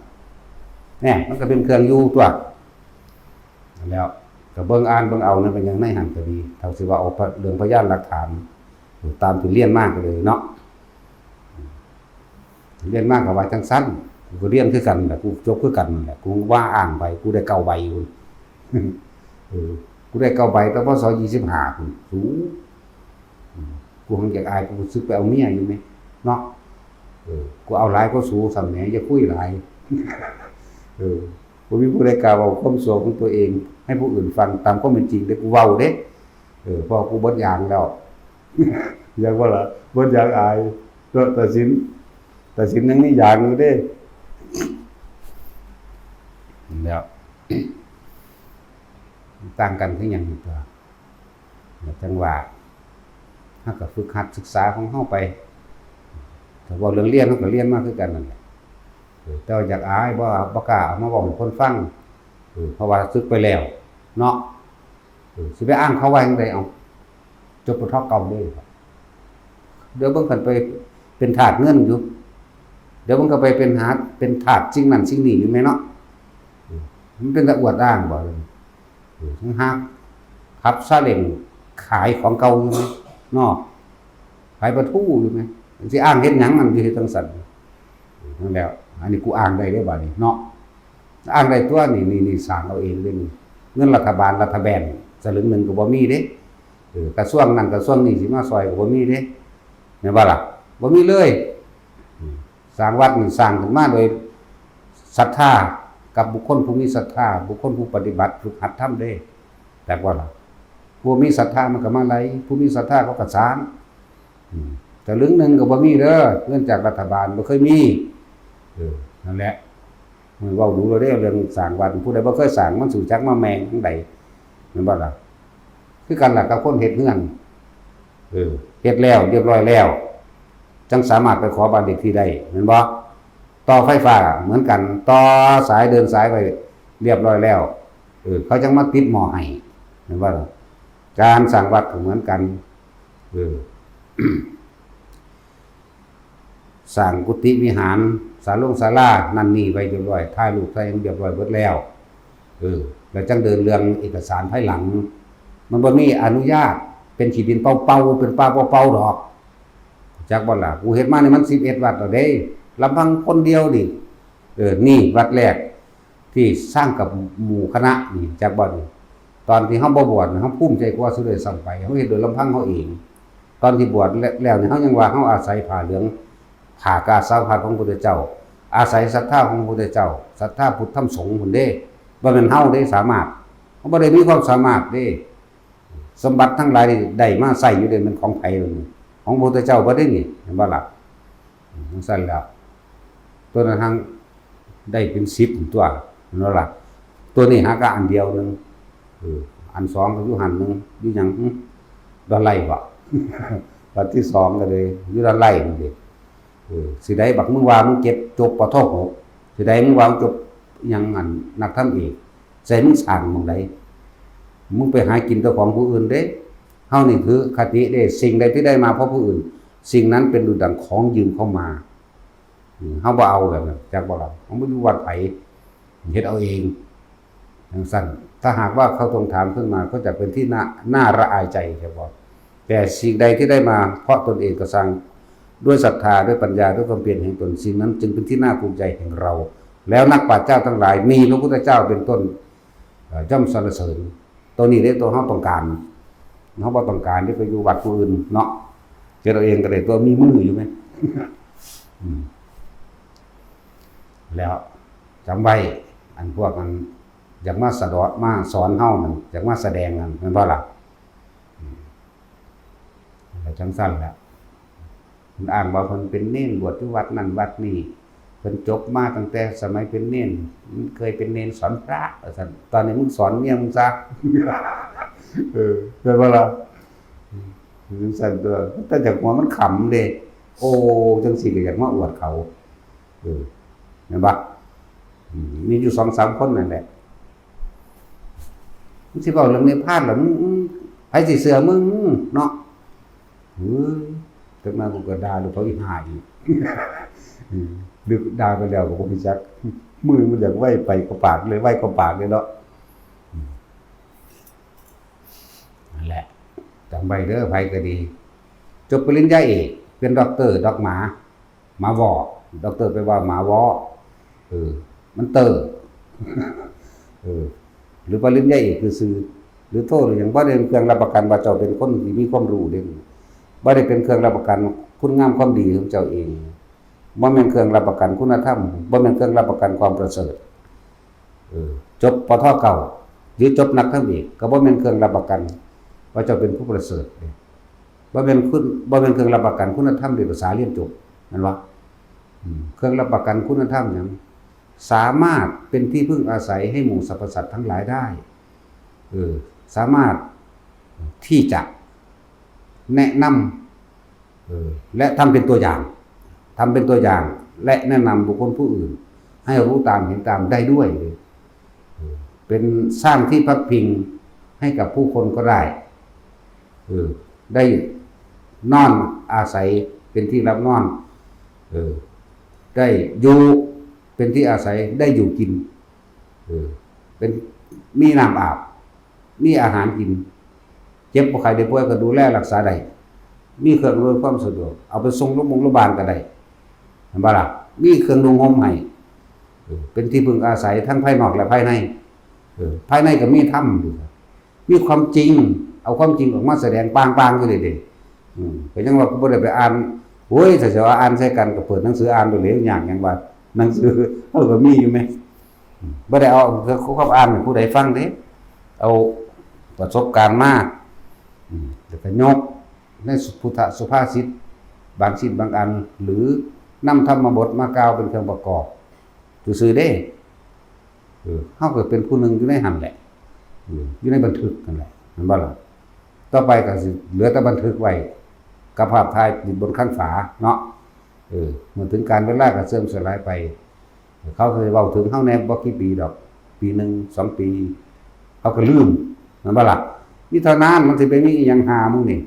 เนี่ยมันก็เป็นเครื่องอยู่ตัวแล้วก็เบิ่งอ่านเบิ่งเอานั่นเป็นยังในหันก็ดีเท่าสิว่าเอาเรื่องพยานหลักฐานตามที่เรียนมากเลยเนาะเรียนมากกับว่าจังสั้นกูเรียนคือกันแหละกูจบคือกันแหละกูว่าอ่างไปกูได้9ใบอยู่กูได้9ใบแต่พศ25กูสูกูคงอยากอายกูซึกไปเอาเมียอยู่มั้ยเนาะกูเอาหลายก็สูสำแหน่อย่าคุยหลายกูมีผู้ใดกล่าวเอาความโศกของตัวเองให้ผู้อื่นฟังตามความเป็นจริงได้กูเว้าเด้พอกูเบิดอย่างแล้วอยากว่าล่ะเบิดอย่างอายตัดสินยังนี่อย่างอยู่เด้แล้วต่างกันคือหยังนี่ตัวจังหวะเฮาก็ฝึกหัดศึกษาของเฮาไปถ้าว่าเรื่องเรียนเฮาก็เรียนมาคือกันนั่นแหละแต่อยากอายบ่กล้าเอามาบอกให้คนฟังเพราะว่าศึกไปแล้วเนาะสิไปอ้างเขาไว้จังไดเอาจบปทเก่าเด้เดี๋ยวเบิ่งกันไปเป็นทาสเงินอยู่เดี๋ยวมันก็ไปเป็นทาสสิ่งนั้นสิ่งนี้อยู่แม่เนาะมันเป็นตะอวดอ้างบ่ทั้งฮักขับซาเล้งขายของเก่าอยู่มั้ยเนาะขายปลาทูอยู่มั้ยสิอ้างเฮ็ดหยังมันอยู่จังซั่นนั่นแล้วอันนี้กูอ้างได้เด้บัดนี้เนาะอ้างได้ตัวนี่สร้างเอาเองเด้นี่เงินรัฐบาลรัฐแบนสลึงนึงก็บ่มีเด้กระทรวงนั้นกระทรวงนี้สิมาซอยก็บ่มีเด้แม่นบ่ล่ะบ่มีเลยสร้างวัดนี่สร้างขึ้นมาโดยศรัทธากับบุคคลผู้มีศรัทธาบุคคลผู้ปฏิบัติฝึกหัดทำเด้แต่ว่าล่ะผู้มีศรัทธามันก็มาไหลผู้มีศรัทธาเขาก็สร้างแต่ลึงนึงก็บ่มีเด้อเงินจากรัฐบาลบ่เคยมีนั่นแหละมันเว้าดูแล้วเด้เรื่องสร้างวัดผู้ใดบ่เคยสร้างมันสู่จักมาแมงจังได๋แม่นบ่ล่ะคือกันล่ะกับคนเฮ็ดเฮือนเฮ็ดแล้วเรียบร้อยแล้วจังสามารถไปขอบ้านเด็กที่ได้แม่นบ่ต่อไฟฟ้าเหมือนกันต่อสายเดินสายไปเรียบร้อยแล้วเขาจังมาติดหม้อให้แม่นบ่ล่ะการสร้างวัดก็เหมือนกันสร้างกุฏิวิหารศาลานั่นนี่ไว้เรียบร้อยถ่ายรูปใส่เรียบร้อยเบิดแล้วแล้วจังเดินเรื่องเอกสารภายหลังมันบ่มีอนุญาตเป็นขี้ดินเป่าๆเป็นป่าเป่าๆดอกจักบ่ล่ะกูเฮ็ดมานี่มัน11วัดแล้วเด้ลำพังคนเดียวดินี่วัดแรกที่สร้างกับหมู่คณะนี่จักบ่นี่ตอนที่เฮาบ่บวชเฮาภูมิใจกว่าสุดเลยซ้ำไปเฮาเฮ็ดโดยลำพังเฮาเองตอนที่บวชแล้วนี่เฮายังว่าเฮาอาศัยผ้าเหลืองผ้ากาสาวพัดของพระพุทธเจ้าอาศัยศรัทธาของพระพุทธเจ้าศรัทธาพุทธธรรมสงฆ์พุ่นเด้บ่แม่นเฮาได้สามารถเฮาบ่ได้มีความสามารถเด้สมบัติทั้งหลายได้มาใช้อยู่เด้มันของไผของพระพุทธเจ้าบ่ได้นี่เห็นบ่ล่ะจังซั่นแล้วตัวนั้นทั้งได้เป็น10ตัวนั่นล่ะตัวนี้หากะอันเดียวนึงอัน2ก็อยู่หันนึงอยู่หยังดอนไล่บ่วันที่2ก็เลยอยู่ดอนไล่นี่เด้สิได้บักมึงว่ามึงเก็บจบปท6สิได้มึงว่าจบหยังอันนักธรรมเอกใส่มึงสร้างหม้องใดมึงไปหากินตัวของผู้อื่นเด้เฮานี่คือคติเด้สิ่งใดที่ได้มาเพราะผู้อื่นสิ่งนั้นเป็นดุจดังของยืมเข้ามาเฮาบ่เอาแบบนั้นจักบ่ล่ะเฮาบ่อยู่วัดไผเฮ็ดเอาเองจังซั่นถ้าหากว่าเขาทวงถามขึ้นมาก็จะเป็นที่น่าระอายใจแค่บ่แต่สิ่งใดที่ได้มาเพราะตนเองก็สร้างด้วยศรัทธาด้วยปัญญาด้วยความเพียรแห่งตนสิ่งนั้นจึงเป็นที่น่าภูมิใจแห่งเรา แล้วนักปราชญ์เจ้าทั้งหลายมีพระพุทธเจ้าเป็นต้นย่อมสรรเสริญตัวนี้ได้ตัวเฮาต้องการเฮาบ่ต้องการที่ไปอยู่วัดผู้อื่นเนาะเจอเราเองก็ได้ตัวมีมืออยู่มั้ย แล้วจำไว้อันพวกมันอยากมามาสอนเฮามันอยากมาแสดงนั่นแม่นบ่ล่ะแล้วจังซั่นแหละมันอ้างว่าเพิ่นเป็นเณรบวชอยู่วัดนั้นวัดนี้เพิ่นจบมาตั้งแต่สมัยเป็นเณรมันเคยเป็นเณรสอนพระว่าซั่นตอนนี้มึงสอนเมียมึงซะ แม่นบ่ล่ะจังซั่นตัวแต่จากหัวมันขำเด้โอ้จังสิก็อยากมาอวดเขาแม่นบ่มีอยู่ 2-3 คนนั่นแหละมึงสิเว้าเรื่องนิพพานล่ะมึงไผสิเชื่อมึงเนาะจังนั้นกูก็ด่าลูกเขาอีห่าอีกดึกด่าไปแล้วก็บ่มีจักมือมันอยากไว้ไปก็ปากเลยไว้ก็ปากเลยเนาะนั่นแหละจำไว้เด้อไผก็ดีจบปริญญาเอกเป็นด็อกเตอร์ดอกหมาวอด็อกเตอร์ไปว่าหมาวอมันเตอร์หรือปริญญาเอกคือซื่อหรือโทหรือหยังบ่ได้เป็นเครื่องรับประกันว่าเจ้าเป็นคนที่มีความรู้เด้บ่ได้เป็นเครื่องรับประกันคุณงามความดีของเจ้าเองบ่แม่นเครื่องรับประกันคุณธรรมบ่แม่นเครื่องรับประกันความประเสริฐจบปทเก่าหรือจบนักธรรมเอกก็บ่แม่นเครื่องรับประกันว่าเจ้าเป็นผู้ประเสริฐบ่แม่นเครื่องรับประกันคุณธรรมด้วยภาษาเรียนจบนั่นว่าเครื่องรับประกันคุณธรรมหยังสามารถเป็นที่พึ่งอาศัยให้หมู่สรรพสัตว์ทั้งหลายได้สามารถที่จะแนะนำและทำเป็นตัวอย่างและแนะนำบุคคลผู้อื่นให้รู้ตามเห็นตามได้ด้วยเป็นสร้างที่พักพิงให้กับผู้คนก็ได้ได้นอนอาศัยเป็นที่รับนอนได้อยู่เป็นที่อาศัยได้อยู่กินเป็นมีน้ำอาบมีอาหารกินเจ็บป่วยได้ป่วยก็ดูแลรักษาได้มีเครื่องอำนวยความสะดวกเอาไปส่งโรงพยาบาลก็ได้เห็นบ่ล่ะมีเครื่องนุ่งห่มให้เป็นที่พึ่งอาศัยทั้งภายนอกและภายในภายในก็มีธรรมอยู่มีความจริงเอาความจริงออกมาแสดงปางๆอยู่เด้ๆก็ยังว่ากูบ่ได้ไปอ่านโอ้ยถ้าจะว่าอ่านใส่กันก็เปิดหนังสืออ่านไปเลยอย่างหยังว่าหนังสือเฮาก็มีอยู่มั้ยบ่ได้เอาเขาอ่านให้ผู้ใดฟังเด้เอาประสบการณ์มาแล้วก็ยกในพุทธสุภาษิตบางชิ้นบางอันหรือนำธรรมบทมากล่าวเป็นเครื่องประกอบซื่อๆเด้เฮาก็เป็นผู้หนึงอยู่ในหั่นแหละอยู่ในบันทึกนั่นแหละเห็นบ่ล่ะต่อไปก็สิเหลือแต่บันทึกไว้กับภาพถ่ายติดบนข้างฝาเนาะเมื่อถึงการเวลาก็เสื่อมสลายไปเขาเคยเว้าถึงเฮาแน่บ่กี่ปีดอกปีนึง2 ปีเขาก็ลืมนั่นบ่ล่ะนี่เท่านั้นมันสิไปมีอีหยังหามึงนี่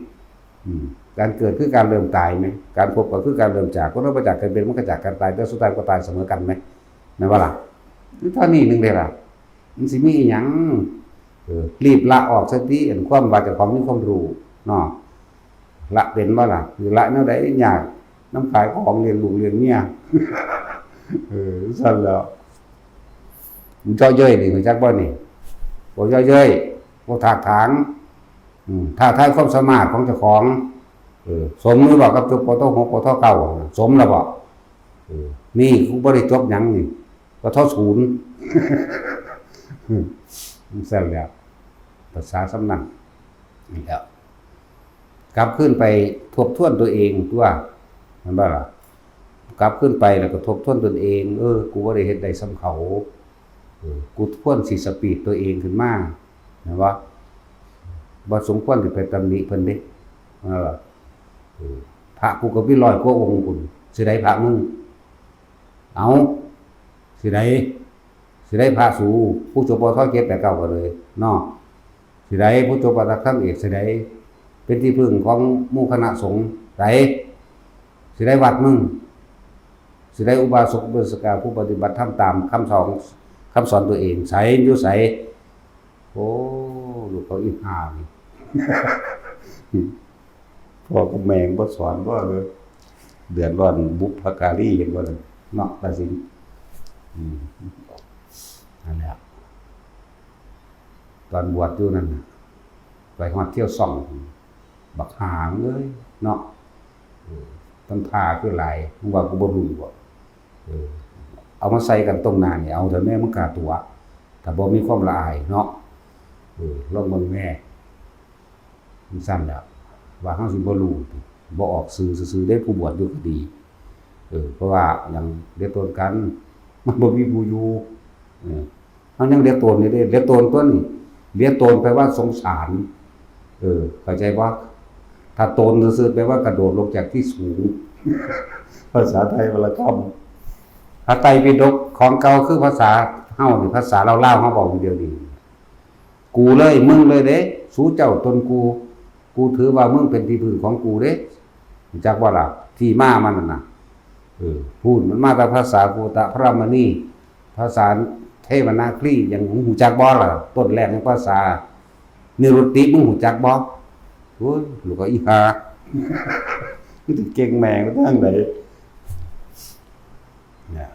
การเกิดคือการเริ่มตายมั้ยการพบก็คือการเริ่มจากคนเราบ่จากกันเป็นมันก็จากกันตายแต่สุดท้ายก็ตายเสมอกันมั้ยแม่นบ่ล่ะนี่เท่านี้นึงเด้ล่ะมันสิมีอีหยังรีบละออกซะทีอันความว่าเจ้าของมีความรู้เนาะละเป็นบ่ล่ะคือละแนวใดยากน้ำขายของเรียนลูกเรียนเมียซั่นแล้วมันจ่อเย้ยนี่รู้จักบ่นี่บ่จ่อเย้ยบ่ถากถางท้าทายความสามารถของเจ้าของสมหรือบ่กับจบปท6ปท9สมแล้วบ่นี่กูบ่ได้จบหยังนี่ปท0มันซั่นแล้วภาษาสำนักนี่แล้วกลับขึ้นไปทบทวนตัวเองตัวมันบ่ล่ะกลับขึ้นไปแล้วก็ทบทวนตนเองกูบ่ได้เฮ็ดได้ส่ำเขากูควรสิสปีดตัวเองขึ้นมานะว่าบ่สมควรสิไปตำหนิเพิ่นเด้พระกูก็มี100กว่าองค์พุ่นสิได้พระมึงเอาสิได้พระสูผู้จบปท7 8 9ก็เลยเนาะสิได้ผู้จบปฐมเอกสิได้เป็นที่พึ่งของหมู่คณะสงฆ์ไสสิได้วัดมึงสิได้อุบาสกอุบาสิกาผู้ปฏิบัติธรรมตามคำสอนตัวเองไสอยู่ไสโอ้ลูกเขาอีห่านี่ พ่อกับแม่บ่สอนบ่เลยเดือดร้อนบุพการีเห็นบ่เนาะว่าสิ อืมนั่นแหละตอนบวชอยู่นั่นไปฮอดเที่ยวส่องบักหางเลยเนาะต้นท่าคือหลายมึงว่ากูบ่รู้บ่เอามาใส่กันตรงหน้านี่เอาเถอะแม่มึงกล้าตัวถ้าบ่มีความละอายเนาะลองเบิ่งแม่มันสั่นแล้วว่าเฮาสิบ่รู้บ่ออกสื่อซื่อๆได้ผู้บวชอยู่ก็ดีเพราะว่าอย่างเรียกตนกันมันบ่มีผู้อยู่เฮายังเรียกตนนี่เด้เรียกตนตัวนี้เรียกตนแปลว่าสงสารเข้าใจบ่ถ้าตนซื่อๆแปลว่ากระโดดลงจากที่สูงภาษาไทยวรรณคำพระไตรปิฎกของเก่าคือภาษาเฮานี่ภาษาลาวๆเฮาบอกเดียวนี้กูเลยมึงเลยเด้สู้เจ้าตนกูถือว่ามึงเป็นที่พึ่งของกูเด้จักบ่ล่ะที่มามันน่ะพูดมันมาจากภาษาโกตะพระมณีภาษาเทวนาครีอย่างหูจักบ่ล่ะต้นแรกของภาษานิรุตติมึงหูจักบ่โอ้ยลูกก็อีหาคือเก่งแม่งทางไหนเนี่ย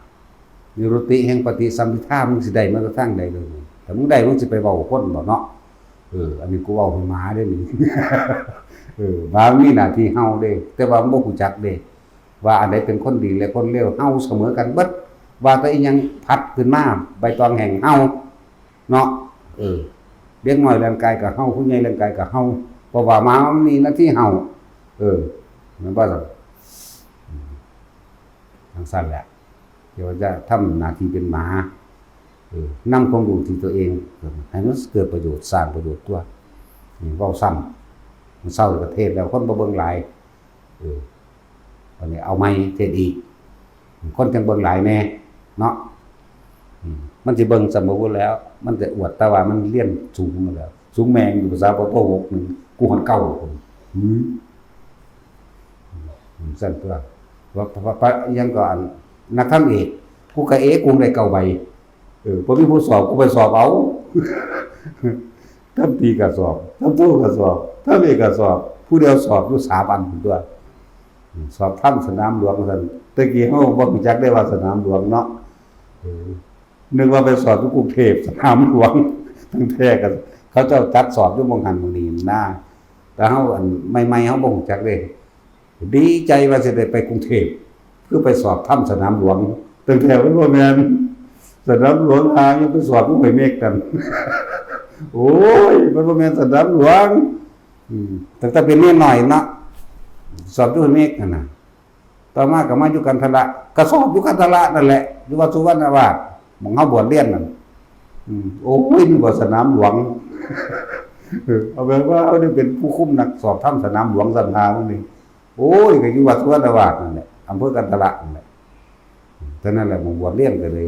นิรุตติแห่งปฏิสัมภิทามึงสิได้มาทางใดเลยแต่มึงได้มึงสิไปเว้าคนบ่เนาะอันนี้กูเว้าให้หมาเด้นี่หมามีหน้าที่เฮาเด้แต่ว่าบ่ฮู้จักเด้ว่าอันใดเป็นคนดีและคนเลวเฮาเสมอกันเบิดว่าแต่อีหยังพัดขึ้นมาใบตองแห่งเฮาเนาะเด็กน้อยร่างกายก็เฮาผู้ใหญ่ร่างกายก็เฮาเพราะว่าหมามันมีหน้าที่เฮามันบ่ซั่นจังซั่นแหละเดี๋ยวจะทำหน้าที่เป็นหมานำความรู้ที่ตัวเองให้มันเกิดประโยชน์สร้างประโยชน์ตัวเว้าซ้ำมันเศร้าประเทศแล้วคนบ่เบิ่งหลายวันนี้เอาไม้เทศอีกคนจังเบิ่งหลายแน่เนาะมันสิเบิ่งสมบูรณ์แล้วมันจะอวดแต่ว่ามันเรียนสูงมาแล้วสูงแมงอยู่ภาษาปป6นึงกูฮอดเก่าพุ่นสั่นตัวว่ายังก็นักธรรมเอกกูก็กูได้เก่าใบบ่มีผู้สอบกูไปสอบเอาทำตีก็สอบทำโทก็สอบทำเอกก็สอบผู้เดียวสอบอยู่3 อันพุ่นตัวสอบถ้ำสนามหลวงซั่นตะกี้เฮาบ่รู้จักได้ว่าสนามหลวงเนาะนึกว่าไปสอบที่กรุงเทพสนามหลวงทั้งแท้กันเขาเจ้าจัดสอบอยู่หม้องหันหม้องนี้นะแต่เฮาอันใหม่ๆเฮาบ่รู้จักเด้ดีใจว่าสิได้ไปกรุงเทพเพื่อไปสอบถ้ำสนามหลวงตั้งแต่ว่าบ่แม่นสนามหลวงหายังไปสอบผู้ไปเมฆกันโอ้ยมันบ่แม่นสนามหลวงตั้งแต่เป็นเมียน้อยเนาะสอบอยู่เมฆนั่นน่ะต่อมาก็มาอยู่กันทละก็สอบอยู่กันทละนั่นแหละอยู่วัดสุวรรณวาสหม่องเฮาบวชเรียนนั่นโอ้ยนี่บ่สนามหลวงเอาแบบว่าเฮาได้เป็นผู้คุมนักสอบถ้ำสนามหลวงสันหาพวกนี้โอ้ยก็อยู่วัดสุวรรณวาสนั่นแหละอำเภอกันทละนั่นแหละฉะนั้นแหละหม่องบวชเรียนก็เลย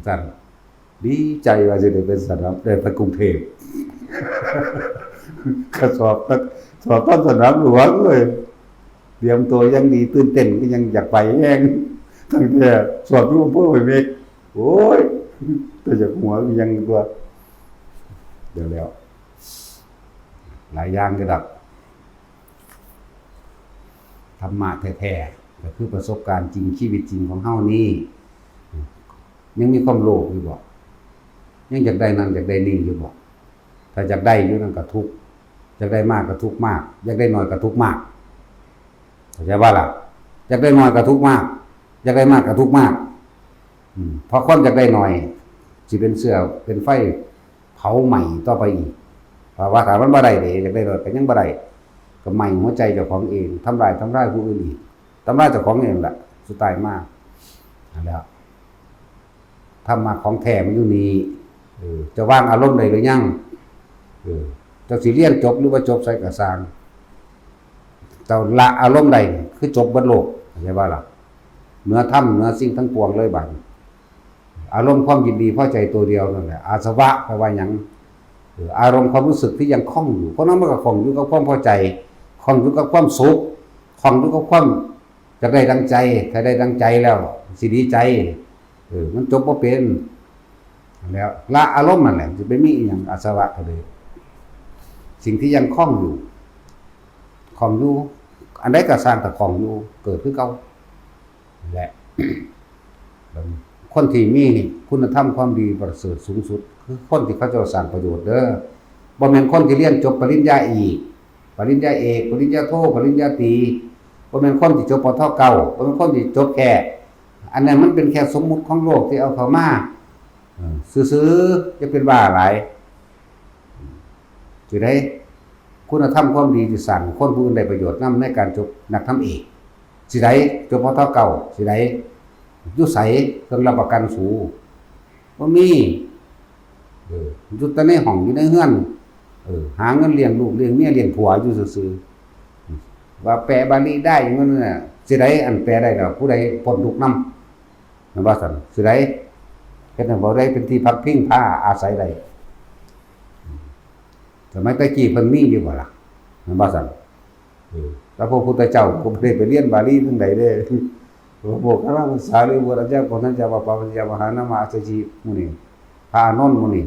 ท่านดีใจว่าสิได้เป็นสนามได้ไปกรุงเทพก็สอบต้นสนามหลวงเลยเตรียมตัวยังดีตื่นเต้นก็ยังอยากไปแห้งตั้งแต่สอบอยู่อำเภอห้วยเมฆโอ้ยแต่จากหัวยังตัวเดี๋ยวแล้วหลายอย่างก็ดับธรรมะแท้ๆก็คือประสบการณ์จริงชีวิตจริงของเฮานี่ยังมีความโลภอยู่บ่ยังอยากได้นั่นอยากได้นี่อยู่บ่ถ้าอยากได้อยู่นั่นก็ทุกข์อยากได้มากก็ทุกข์มากอยากได้น้อยก็ทุกข์มากเข้าใจว่าล่ะอยากได้น้อยก็ทุกข์มากอยากได้มากก็ทุกข์มากเพราะคนอยากได้น้อยสิเป็นเสื้อเป็นไฟเผาใหม่ต่อไปอีกเพราะว่าถ้ามันบ่ได้เด้อยากได้น้อยก็ยังบ่ได้ก็ไหม้หัวใจเจ้าของเองทำร้ายผู้อื่นอีกทำร้ายเจ้าของเองแหละสุดท้ายมากนั่นแหละธรรมะของแท้มันอยู่นี่จะวางอารมณ์ได้หรือยังจะสิเรียนจบหรือว่าจบใส่กระสางแต่ละอารมณ์ใดคือจบบนโลกใช่ป่ะล่ะเนื้อถ้ำเนื้อสิ่งทั้งปวงเลยบัดอารมณ์ความยินดีพอใจตัวเดียวนั่นแหละอาสวะแปลว่าหยังอารมณ์ความรู้สึกที่ยังคล่องอยู่เพราะนั้นมันก็คล่องอยู่กับความพอใจคล่องอยู่กับความสุขคล่องอยู่กับความจะได้ดังใจถ้าได้ดังใจแล้วสิดีใจมันจบบ่เป็นแล้วละอารมณ์นั่นแหละจะไปมีอีหยังอาสวะก็เลยสิ่งที่ยังคล่องอยู่อันใดก็สร้างแต่คล่องอยู่เกิดคือเก่าแหละ คนที่มีคุณธรรมความดีประเสริฐสูงสุดคือคนที่เขาจะสร้างประโยชน์เด้อบ่แม่นคนที่เรียนจบปริญญาเอกปริญญาเอกปริญญาโทปริญญาตรีบ่แม่นคนที่จบปทเก่าบ่แม่นคนที่จบแค่อันนั้นมันเป็นแค่สมมุติของโลกที่เอาเข้ามาซื่อๆจะเป็นบ้าหลายสิได้คุณธรรมความดีที่สร้างคนผู้อื่นได้ประโยชน์นำในการจบนักธรรมเอกสิได้จบปทเก่าสิได้อยู่ไสเครื่องรับประกันสูบ่มีอยู่แต่ในห้องอยู่ในเรือนหาเงินเลี้ยงลูกเลี้ยงเมียเลี้ยงผัวอยู่ซื่อๆว่าแปลบาลีได้อย่างนั้นน่ะสิได้อันแปลได้แล้วผู้ใดพ้นทุกข์นำนั่นว่าซั่นสิได้เฮ็ดให้บ่ได้เป็นที่พักพิงพาอาศัยได้สมัยตะกี้เพิ่นมีอยู่บ่ล่ะนั่นว่าซั่นแล้วพระพุทธเจ้าก็บ่ได้ไปเรียนบาลีจังไดเด้โมกขลาภาษาหรือว่าอาจารย์ของท่านเจ้าปาปัญญามหานามาสจีหมู่นี้พระอานนท์หมู่นี้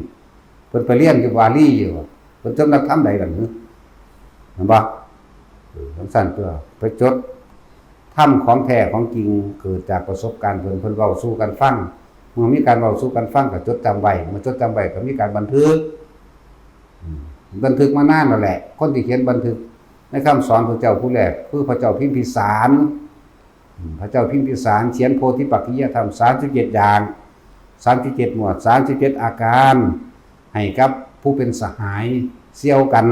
เพิ่นไปเรียนอยู่บาลีอยู่เพิ่นจำนักธรรมใดล่ะหรือเห็นบ่สั่นตัวไปจดธรรมของแท้ของจริงเกิดจากประสบการณ์เพิ่นเว้าสู่กันฟังเมื่อมีการเว้าสู่กันฟังก็จดจำไว้เมื่อจดจำไว้ก็มีการบันทึกมานานแล้วแหละคนที่เขียนบันทึกในคำสอนพระเจ้าผู้แรกคือพระเจ้าพิมพิสารพระเจ้าพิมพิสารเขียนโพธิปักขิยธรรม37อย่าง37หมวด37อาการให้กับผู้เป็นสหายเสี่ยวกัน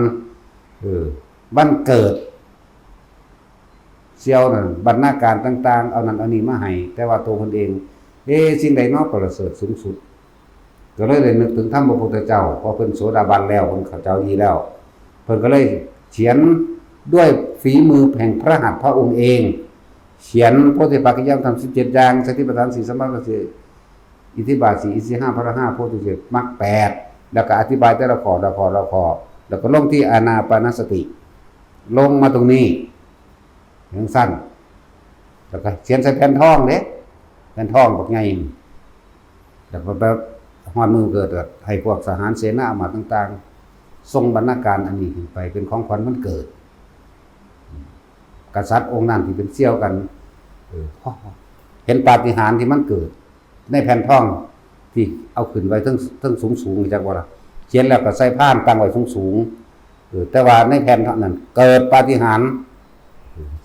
วันเกิดเสี่ยวนั่นบรรณาการต่างๆเอานั่นเอานี่มาให้แต่ว่าตัวเพิ่นเองสิ่งใดเนาะประเสริฐสูงสุดก็เลยได้นึกถึงธรรมพระพุทธเจ้าพอเพิ่นโสดาบันแล้วเพิ่นเข้าใจดีแล้วเพิ่นก็เลยเขียนด้วยฝีมือแห่งพระหัตถ์พระองค์เองเขียนโพธิปักขิยธรรม17อย่างสติปัฏฐาน4สัมมาสัมพุทธอิทธิบาท4อินทรีย์5พละ5โพธิเจ็ดมรรค8แล้วก็อธิบายแต่ละข้อแล้วก็ลงที่อานาปานสติลงมาตรงนี้อย่างสั้นแล้วก็เขียนใส่แผ่นทองเด้แผ่นทองบักใหญ่แล้วก็แบบฮอดมือเกิดให้พวกทหารเสนามาต่างๆส่งบรรณาการอันนี้ขึ้นไปเป็นของขวัญวันเกิดกษัตริย์องค์นั้นที่เป็นเสี่ยวกันเห็นปาฏิหาริย์ที่มันเกิดในแผ่นทองที่เอาขึ้นไว้ทั้งสูงๆจักว่าล่ะเขียนแล้วก็ใส่ผ้าตั้งไว้สูงๆแต่ว่าในแผ่นนั้นเกิดปาฏิหาริย์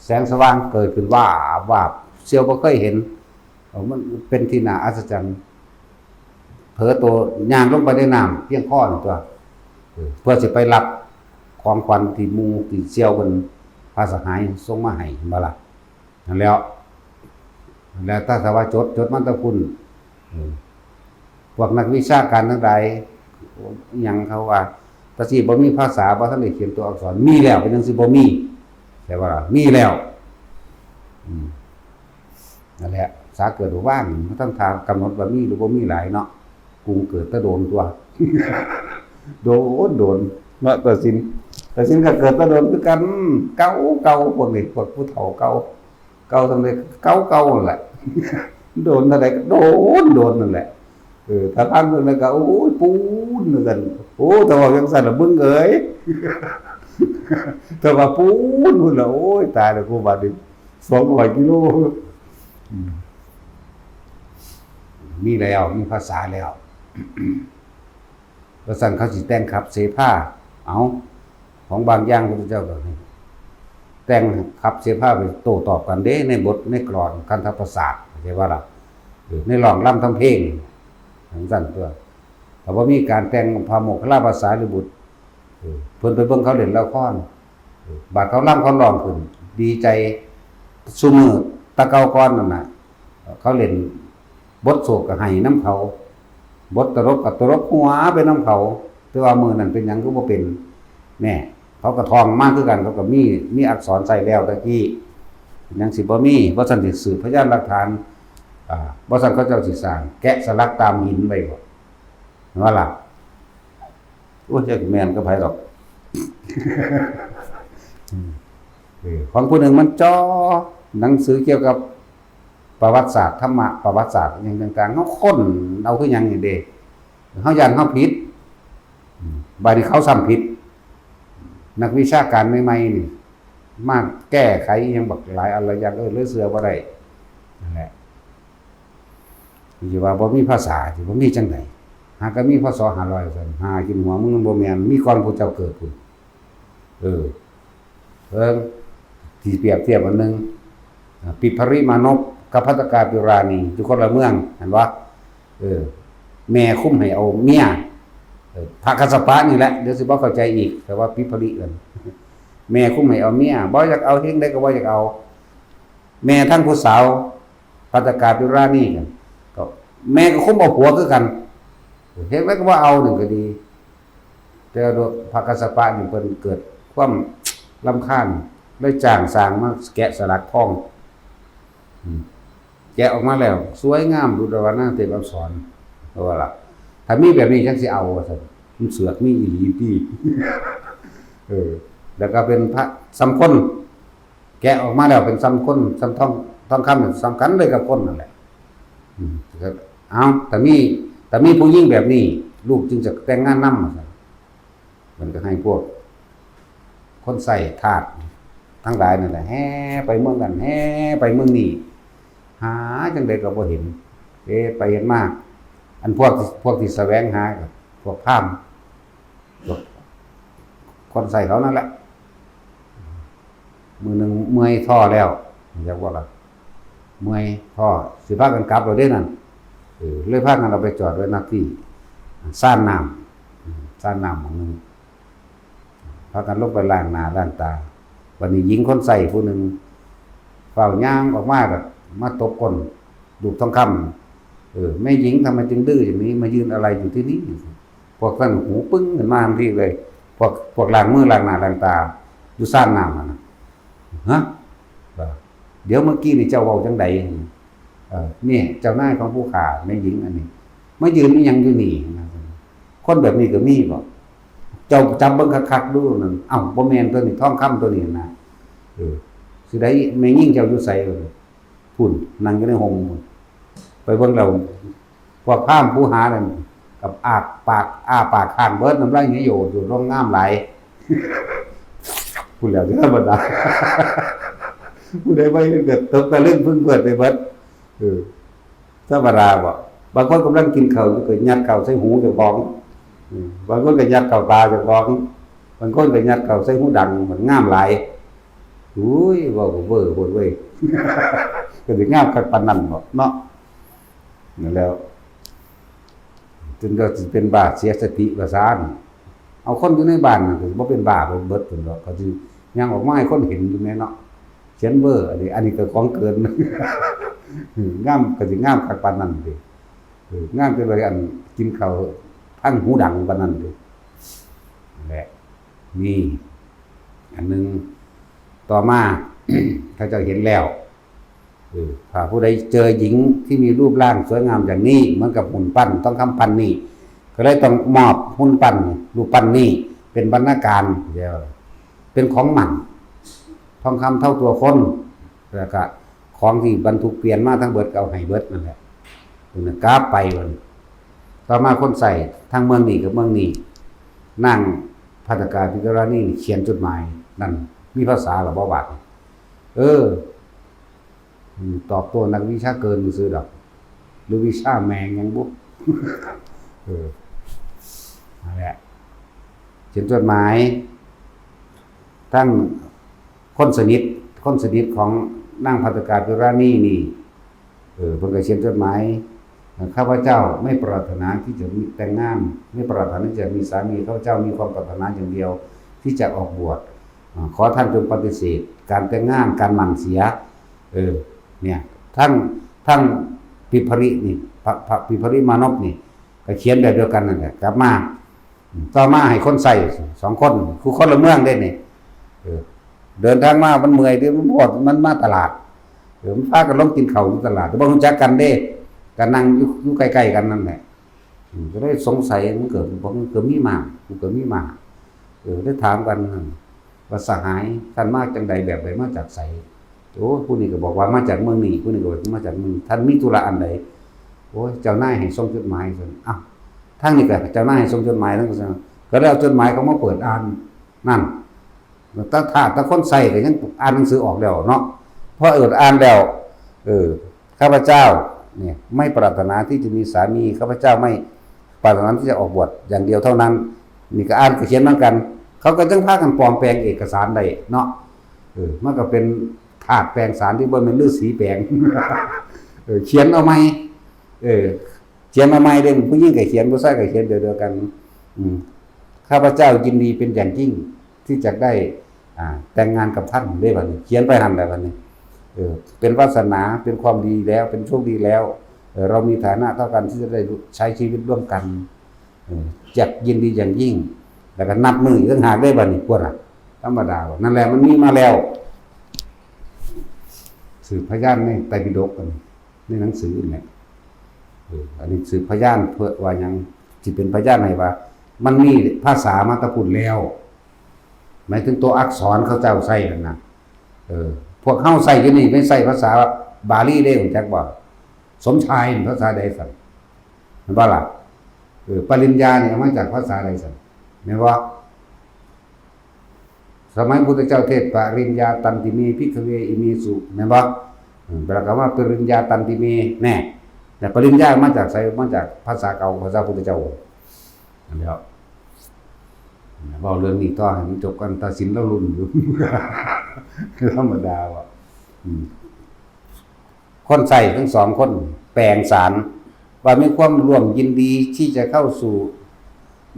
แสงสว่างเกิดขึ้นว่าเสี่ยวบ่เคยเห็นมันเป็นที่น่าอัศจรรย์เผลอตัวย่างลงไปในน้ำเพียงข้อนึงตัวเพื่อสิไปรับของขวัญที่หมู่ที่เสี่ยวเพิ่นพาสหายส่งมาให้บ่ล่ะนั่นแล้วถ้าว่าจดมันตะคุณพวกนักวิชาการทั้งหลายหยังเขาว่าถ้าสิบ่มีภาษาบ่ทันได้เขียนตัวอักษรมีแล้วเป็นจังสิบ่มีแต่ว่ามีแล้วนั่นแหละสาเกิดว่างมันต้องทางกำหนดว่ามีหรือบ่มีหลายเนาะกรุงเกิดตะโดนตัวโดนเนาะตัดสินก็เกิดตะโดนคือกันเก่าพวกนี้พวกผู้เฒ่าเก่าทำไดเก่านั่นแหละโดนอะไรก็โดนนั่นแหละถ้าท่านเพิ่นแล้วก็โอ้ยปูนเหมือนกันโอ้แต่ว่าจังซั่นน่ะบึ้งเอ้ยแต่ว่าปูนพุ่นน่ะโอ้ยตายแล้วกูบาดนี้200 กิโลมีแล้วมีภาษาแล้วว่าซั่นเขาสิแต่งขับเสภาเอาของบางอย่างพระพุทธเจ้าก็ให้แต่งขับเสภาไปโต้ตอบกันเด้ในบทในกลอนคันธประสาทใช่ว่าล่ะในร้องรำทำเพลงจังซั่นตัวแต่ว่ามีการแต่งพระโมคคัลลาภาษาลิบุตรเพิ่นไปเบิ่งเขาเล่นละครบาดเขารำเขาร้องขึ้นดีใจซุมื้อตะเกาก่อนนั่นน่ะเขาเล่นบทโศกก็ให้นำเขาบทตลกก็ตลกหัวไปนำเขาแต่ว่ามื้อนั้นเป็นหยังก็บ่เป็นแน่เขาก็ท่องมาคือกันเขาก็มีอักษรใส่แล้วตะกี้ยังสิบ่มีบ่ซั่นสิสืบพยานหลักฐานบ่ซั่นเขาเจ้าสิสร้างแกะสลักตามหินไว้บ่ว่าล่ะโอ้ยจักแม่นก็ไผดอกของผู้หนึ่งมันจ่อหนังสือเกี่ยวกับประวัติศาสตร์ธรรมะประวัติศาสตร์อย่างต่างๆเฮาค้นเอาคือหยังนี่เด้เฮาย้านเฮาผิดบัดนี้เขาซ้ำผิดนักวิชาการใหม่ๆนี่มาแก้ไขยังบักหลายอะไรอย่างเลยเสือบ่ได้นั่นแหละ สิว่าบ่มีภาษาสิบ่มีจังได๋หากก็มีพศ500ซั่นหากินหัวมึงบ่แม่นมีก่อนผู้เจ้าเกิดพุ่นเออที่เปรียบเทียบอันนึงปิภริมานพกับภัตตกาปิราณีอยู่คนละเมืองเห็นบ่แม่คุ้มให้เอาเมียพระกัสสปะนี่แหละเดี๋ยวสิบ่เข้าใจอีกแต่ว่าปิภริกันแม่คุ้มให้เอาเมียบ่อยากเอาเฮงได้ก็บ่อยากเอาแม่ทั้งผู้สาวภัตตกาปิราณีกันก็แม่ก็คุ้มเอาผัวคือกันเฮ็ดไว้ก็บ่เอานึงก็ดีแต่พระกัสสปะนี่เพิ่นเกิดความรำคาญเลยจ้างสร้างมาแกะสลักทองแกะออกมาแล้วสวยงามดุจวรรณเต็มอักษรเพราะว่าล่ะถ้ามีแบบนี้จังสิเอาว่าซั่นมันเสือกมีอีหลีติแล้วก็เป็นพระสำคนแกะออกมาแล้วเป็นสำคนสำทองคำสำคัญเลยกับคนนั่นแหละเอาแต่มีผู้หญิงแบบนี้ลูกจึงจะแต่งงานนำว่าซั่นมันก็ให้พวกคนใส่ทาสทั้งหลายนั่นแหละแห่ไปเมืองกันแห่ไปเมืองนี้หาจังได๋ก็บ่เห็นไปเห็นมาอันพวกที่แสวงหากับพวกพราหมณ์พวกคนใส่เขานั่นแหละมื้อนึงเมื่อยท้อแล้วอยากว่าล่ะเมื่อยท้อสิพากันกลับแล้วเด้นั่นเลยพากันเอาไปจอดไว้ณที่ซ่านน้ำซ่านน้ำหม้องนึงพากันลงไปล้างหน้าล้างตาวันนี้หญิงคนใส่ผู้หนึ่งเฝ้าย่างออกมาแบบมาตบก้นดูกทองคำแม่หญิงทำไมจึงดื้ออย่างนี้มายืนอะไรอยู่ที่นี่พวกท่านหูปึ้งขึ้นมาทันทีเลยพวกล้างมือล้างหน้าล้างตาอยู่ซ่านน้ำนะฮะเดี๋ยวเมื่อกี้นี่เจ้าเว้าจังใดนี่เจ้านายของผู้ขาแม่หญิงอันนี้มายืนนี่ยังอยู่นี่คนแบบนี้ก็มีบ่เจ้าจำเบิ่งคักๆดูนั่นบ่แม่นตัวนี้ทองคำตัวนี้นะสิได้แม่ยิ่งเจ้าอยู่ไสพุ่นนั่งอยู่ในห้องไปเบิ่งแล้วพวกพราหมณ์ผู้หานั่นกับปากข้างเบิดน้ำลายนี่อยู่ร่องงามหลายพูดแล้วธรรมดาผู้ใดบ่เกิดตกตะลึงพึ่งเบิดไปเบิดธรรมดาบ่บางคนกำลังกินข้าวก็ยัดข้าวใส่หูเจ้าของบางคนก็ยัดเข้าตาเจ้าของบางคนก็ยัดเข้าใส่หูดังมันงามหลายอุ้ยว่าเว้อโหดเว้ยก็สิงามคักปานนั้นบ่เนาะนั่นแล้วจนก็สิเป็นบ้าเสียสติประสาทเอาคนอยู่ในบ้านน่ะก็บ่เป็นบ้าเป็นเบิดพุ่นดอกก็สิยังออกมาให้คนเห็นอยู่แม่เนาะเขียนเว้ออันนี้ก็ของเกินงามก็สิงามคักปานนั้นติงามเป็นว่าอันกินข้าวทั้งหูดังปานนั้นเด้แหละนี่อันนึงต่อมา ถ้าเจ้าเห็นแล้วถ้าผู้ใดเจอหญิงที่มีรูปร่างสวยงามอย่างนี้เหมือนกับหุ่นปั้นต้องคำปั้นนี่ก็เลยต้องมอบหุ่นปั้นรูปปั้นนี่เป็นบรรณาการเดียวเป็นของหมั่นทองคำเท่าตัวคนแล้วก็ของที่บรรทุกเปลี่ยนมาทั้งเบิดก็เอาให้เบิดนั่นแหละกราบไปวันต่อมาคนใส่ทั้งเมืองนี้กับเมืองนี้นั่งภัตตกาปิฎราณีเขียนจดหมายนั่นมีภาษาหรือบ่บาดตอบตัวนักวิชาเกินซื้อดอกหรือวิชาแมงยังบุนั่นแหละเขียนจดหมายทั้งคนสนิทของนางภัตตกาปิฎราณีนี่เพิ่นก็เขียนจดหมายข้าพเจ้าไม่ปรารถนาที่จะแต่งงานไม่ปรารถนาที่จะมีสามีข้าพเจ้ามีความปรารถนาอย่างเดียวที่จะออกบวชขอท่านจงปฏิเสธการแต่งงานการหมั่นเสียเนี่ยทั้งปิภรินี่พระปิภริมานพนี่ก็เขียนแบบเดียวกันนั่นแหละกลับมาต่อมาให้คนใส่2คนคือคนละเมืองได้นี่เดินทางมามันเมื่อยดิมันมาตลาดมันพากันลงกินข้าวอยู่ตลาดบ่รู้จักกันเด้ก็นั่งอยู่ใกล้ๆกันนั่นแหละก็ได้สงสัยมันเกิดมีมาได้ถามกันว่าสหายท่านมาจังใดแบบใดมาจากไสโอ้ผู้นี้ก็บอกว่ามาจากเมืองนี้ผู้นี้ก็บอกมาจากเมืองท่านมีธุระอันใดโอ้ยเจ้านายให้ส่งจดหมายซั่นอ้าวทางนี้ก็เจ้านายให้ส่งจดหมายนั่นก็ได้เอาจดหมายเขามาเปิดอ่านนั่นถ้าคนใส่ก็ยังอ่านหนังสือออกแล้วเนาะเพราะอ่านแล้วข้าพเจ้า เนี่ยไม่ปรารถนาที่จะมีสามีข้าพเจ้าไม่ปรารถนาที่จะออกบวชอย่างเดียวเท่านั้นนี่ก็อ่านก็เขียนเหมือนกันเขาก็จึงพากันปลอมแปลงเอกสารได้เนาะมันก็เป็นถาดแปลงสารที่บ่แม่นฤาษีแปลง เขียนเอาใหม่เขียนเอาใหม่เด้ผู้หญิงก็เขียนผู้ชายก็เขียนเดียวกันข้าพเจ้ายินดีเป็นอย่างยิ่งที่จะได้แต่งงานกับท่านได้บัดนี้เขียนไปหั่นแล้วบัดนี้เป็นวาสนาเป็นความดีแล้วเป็นโชคดีแล้วเรามีฐานะเท่ากันที่จะได้ใช้ชีวิตร่วมกันจักยินดีอย่างยิ่งแล้วก็นับมืออีกต่างหากได้บัดนี้พวกน่ะธรรมดานั่นแหละมันมีมาแล้วสืบพยานในไตรปิฎกกันในหนังสือเนี่ยอันนี้สืบพยานเพื่อว่ายังสิเป็นพยานให้ว่ามันมีภาษามาตะพุ่นแล้วหมายถึงตัวอักษรเขาเจ้าใส่นั่นนะพวกเฮาใส่อยู่นี่ไม่ใส่ภาษาบาลีเด้ของจักบ่สมชายภาษาใดสั่นแม่นบ่ล่ะปริญญาเนี่ยมาจากภาษาใดสั่นแม่นบ่สมัยพุทธเจ้าเทศปริญญาตันติเมภิกขเวอิมิสุแม่นบ่แปลว่าปริญญาตันติเมแน่แต่ปริญญามาจากไสมาจากภาษาเก่าภาษาพุทธเจ้านั่นแหละเว้าเรื่องนี้ต่อให้มันจบกันตัดสินแล้วรุ่นอยู่ ธรรมดาว่ะคนใส่ทั้งสองคนแปลงสารว่ามีความร่วมยินดีที่จะเข้าสู่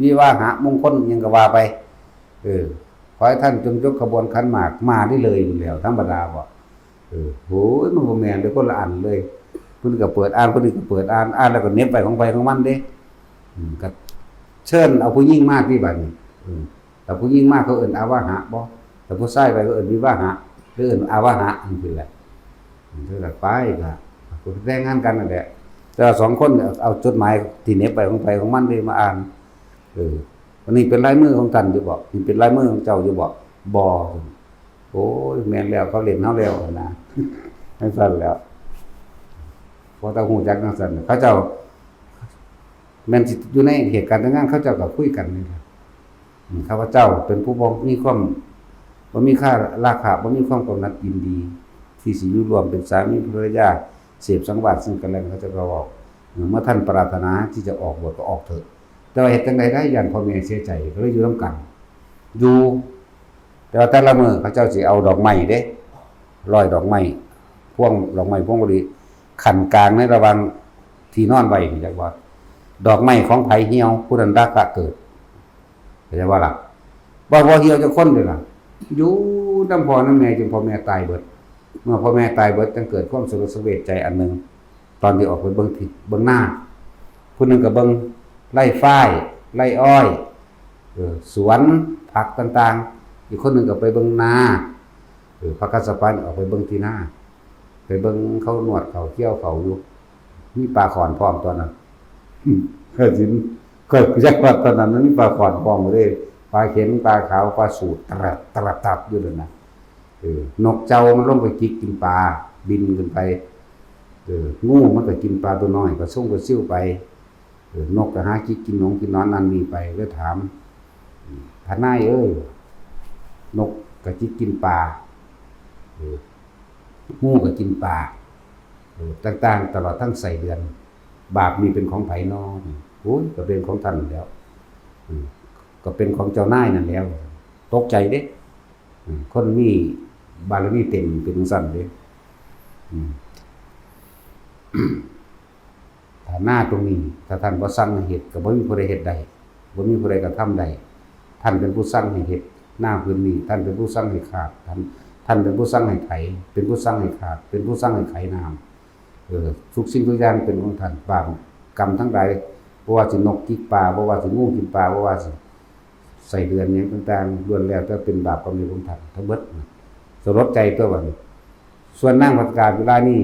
วิวาหะมงคลยังก็ว่าไปขอให้ท่านจงยกขบวนขันหมากมาได้เลยอยู่แล้วธรรมดาว่ะโหมันบ่แม่นเด้อคนละอันเลยเพิ่นก็เปิดอ่านเพิ่นก็เปิดอ่านแล้วก็เน็บไปของมันเด้ก็เชิญเอาผู้หญิงมาที่บัดนี้แต่ผู้หญิงมาเขาเอิ้นอาวาหะบ่แต่ผู้ชายไปก็เอิ้นวิวาหะหรือเอิ้นอาวาหะจังซี่แหละเท่านั้นไปก็แต่งงานกันนั่นแหละแต่สองคนเอาจดหมายที่เน็บไปของมันได้มาอ่านวันนี้เป็นลายมือของท่านอยู่บ่นี่เป็นลายมือของเจ้าอยู่บ่บ่โอ้ยแม่นแล้วเขาเล่นเฮาแล้วนะจังซั่นแล้วพอตาฮู้จักจังซั่นเขาเจ้าแม่นสิอยู่ในเหตุการณ์แต่งงานเขาเจ้าก็คุยกันนี่ครับข้าพเจ้าเป็นผู้บ่มีความบ่มีค่าราคาบ่มีความกำหนัดยินดีที่สิอยู่ร่วมเป็นสามีภรรยาเสพสังวาสซึ่งกันและกันเขาจะบอกเมื่อท่านปรารถนาที่จะออกบวชก็ออกเถิดแต่ว่าเหตุจังใดได้ย่านพ่อแม่เสียใจก็เลยอยู่ร่วมกันอยู่แต่ว่าแต่ละมื้อเขาเจ้าสิเอาดอกไม้เด้ร้อยดอกไม้พวงดอกไม้พวงมะลิขันกลางในระหว่างที่นอนไว้นี่จักว่าดอกไม้ของไผเหี่ยวผู้นั้นราคะเกิดเข้าใจว่าล่ะบ่เหี่ยวจักคนเด้อล่ะอยู่นำพ่อนำแม่จนพ่อแม่ตายเบิดเมื่อพ่อแม่ตายเบิดจึงเกิดความสลดสะเวทใจอันหนึ่งตอนที่ออกไปเบิ่งหน้าผู้หนึ่งก็เบิ่งไร่ฝ้ายไร่อ้อยสวนผักต่างๆอีกคนหนึ่งก็ไปเบิ่งนาพระกัสสปะออกไปเบิ่งที่นาไปเบิ่งเขานวดเขาเกี่ยวเขาอยู่มีปลาขอนพร้อมตอนนั้นก็สิก็จักว่าตอนนั้นมันมีปลาขอนพร้อมเลยปลาเข็มปลาขาวปลาสูตรตรัดอยู่นั่นน่ะนกเจ้ามันลงไปจิกกินปลาบินขึ้นไปงูมันก็กินปลาตัวน้อยก็ส่งก็ซิ่วไปนกก็หาจิกกินหนองกินนอนนั่นนี่ไปแล้วถามท่านนายนกก็จิกกินปลางูก็กินปลาต่างๆตลอดทั้งใส่เดือนบาปนี้เป็นของไผน้อโอ้ยก็เป็นของท่านแล้วก็เป็นของเจ้านายนั่นแล้วตกใจเด้คนมีบารมีเต็มเป็นสั่นเด้ถ้าหน้าตรงนี้ถ้าท่านบ่สั่งให้เฮ็ดก็บ่มีผู้ใดเฮ็ดได้บ่มีผู้ใดกระทำได้ท่านเป็นผู้สั่งให้เฮ็ดหน้าพื้นนี้ท่านเป็นผู้สั่งให้ขาดท่านเป็นผู้สั่งให้ไถเป็นผู้สั่งให้ขาดเป็นผู้สั่งให้ไขน้ำทุกสิ่งทุกอย่างเป็นของท่านบาปกรรมทั้งหลายบ่ว่าสินกกินปลาบ่ว่าสิงูกินปลาบ่ว่าสิใส่เดือนหยังต่างๆล้วนแล้วแต่เป็นบาปกรรมของท่านทั้งเบิดสลดใจตัวบัดนี้ส่วนนางพัฒการเวลานี้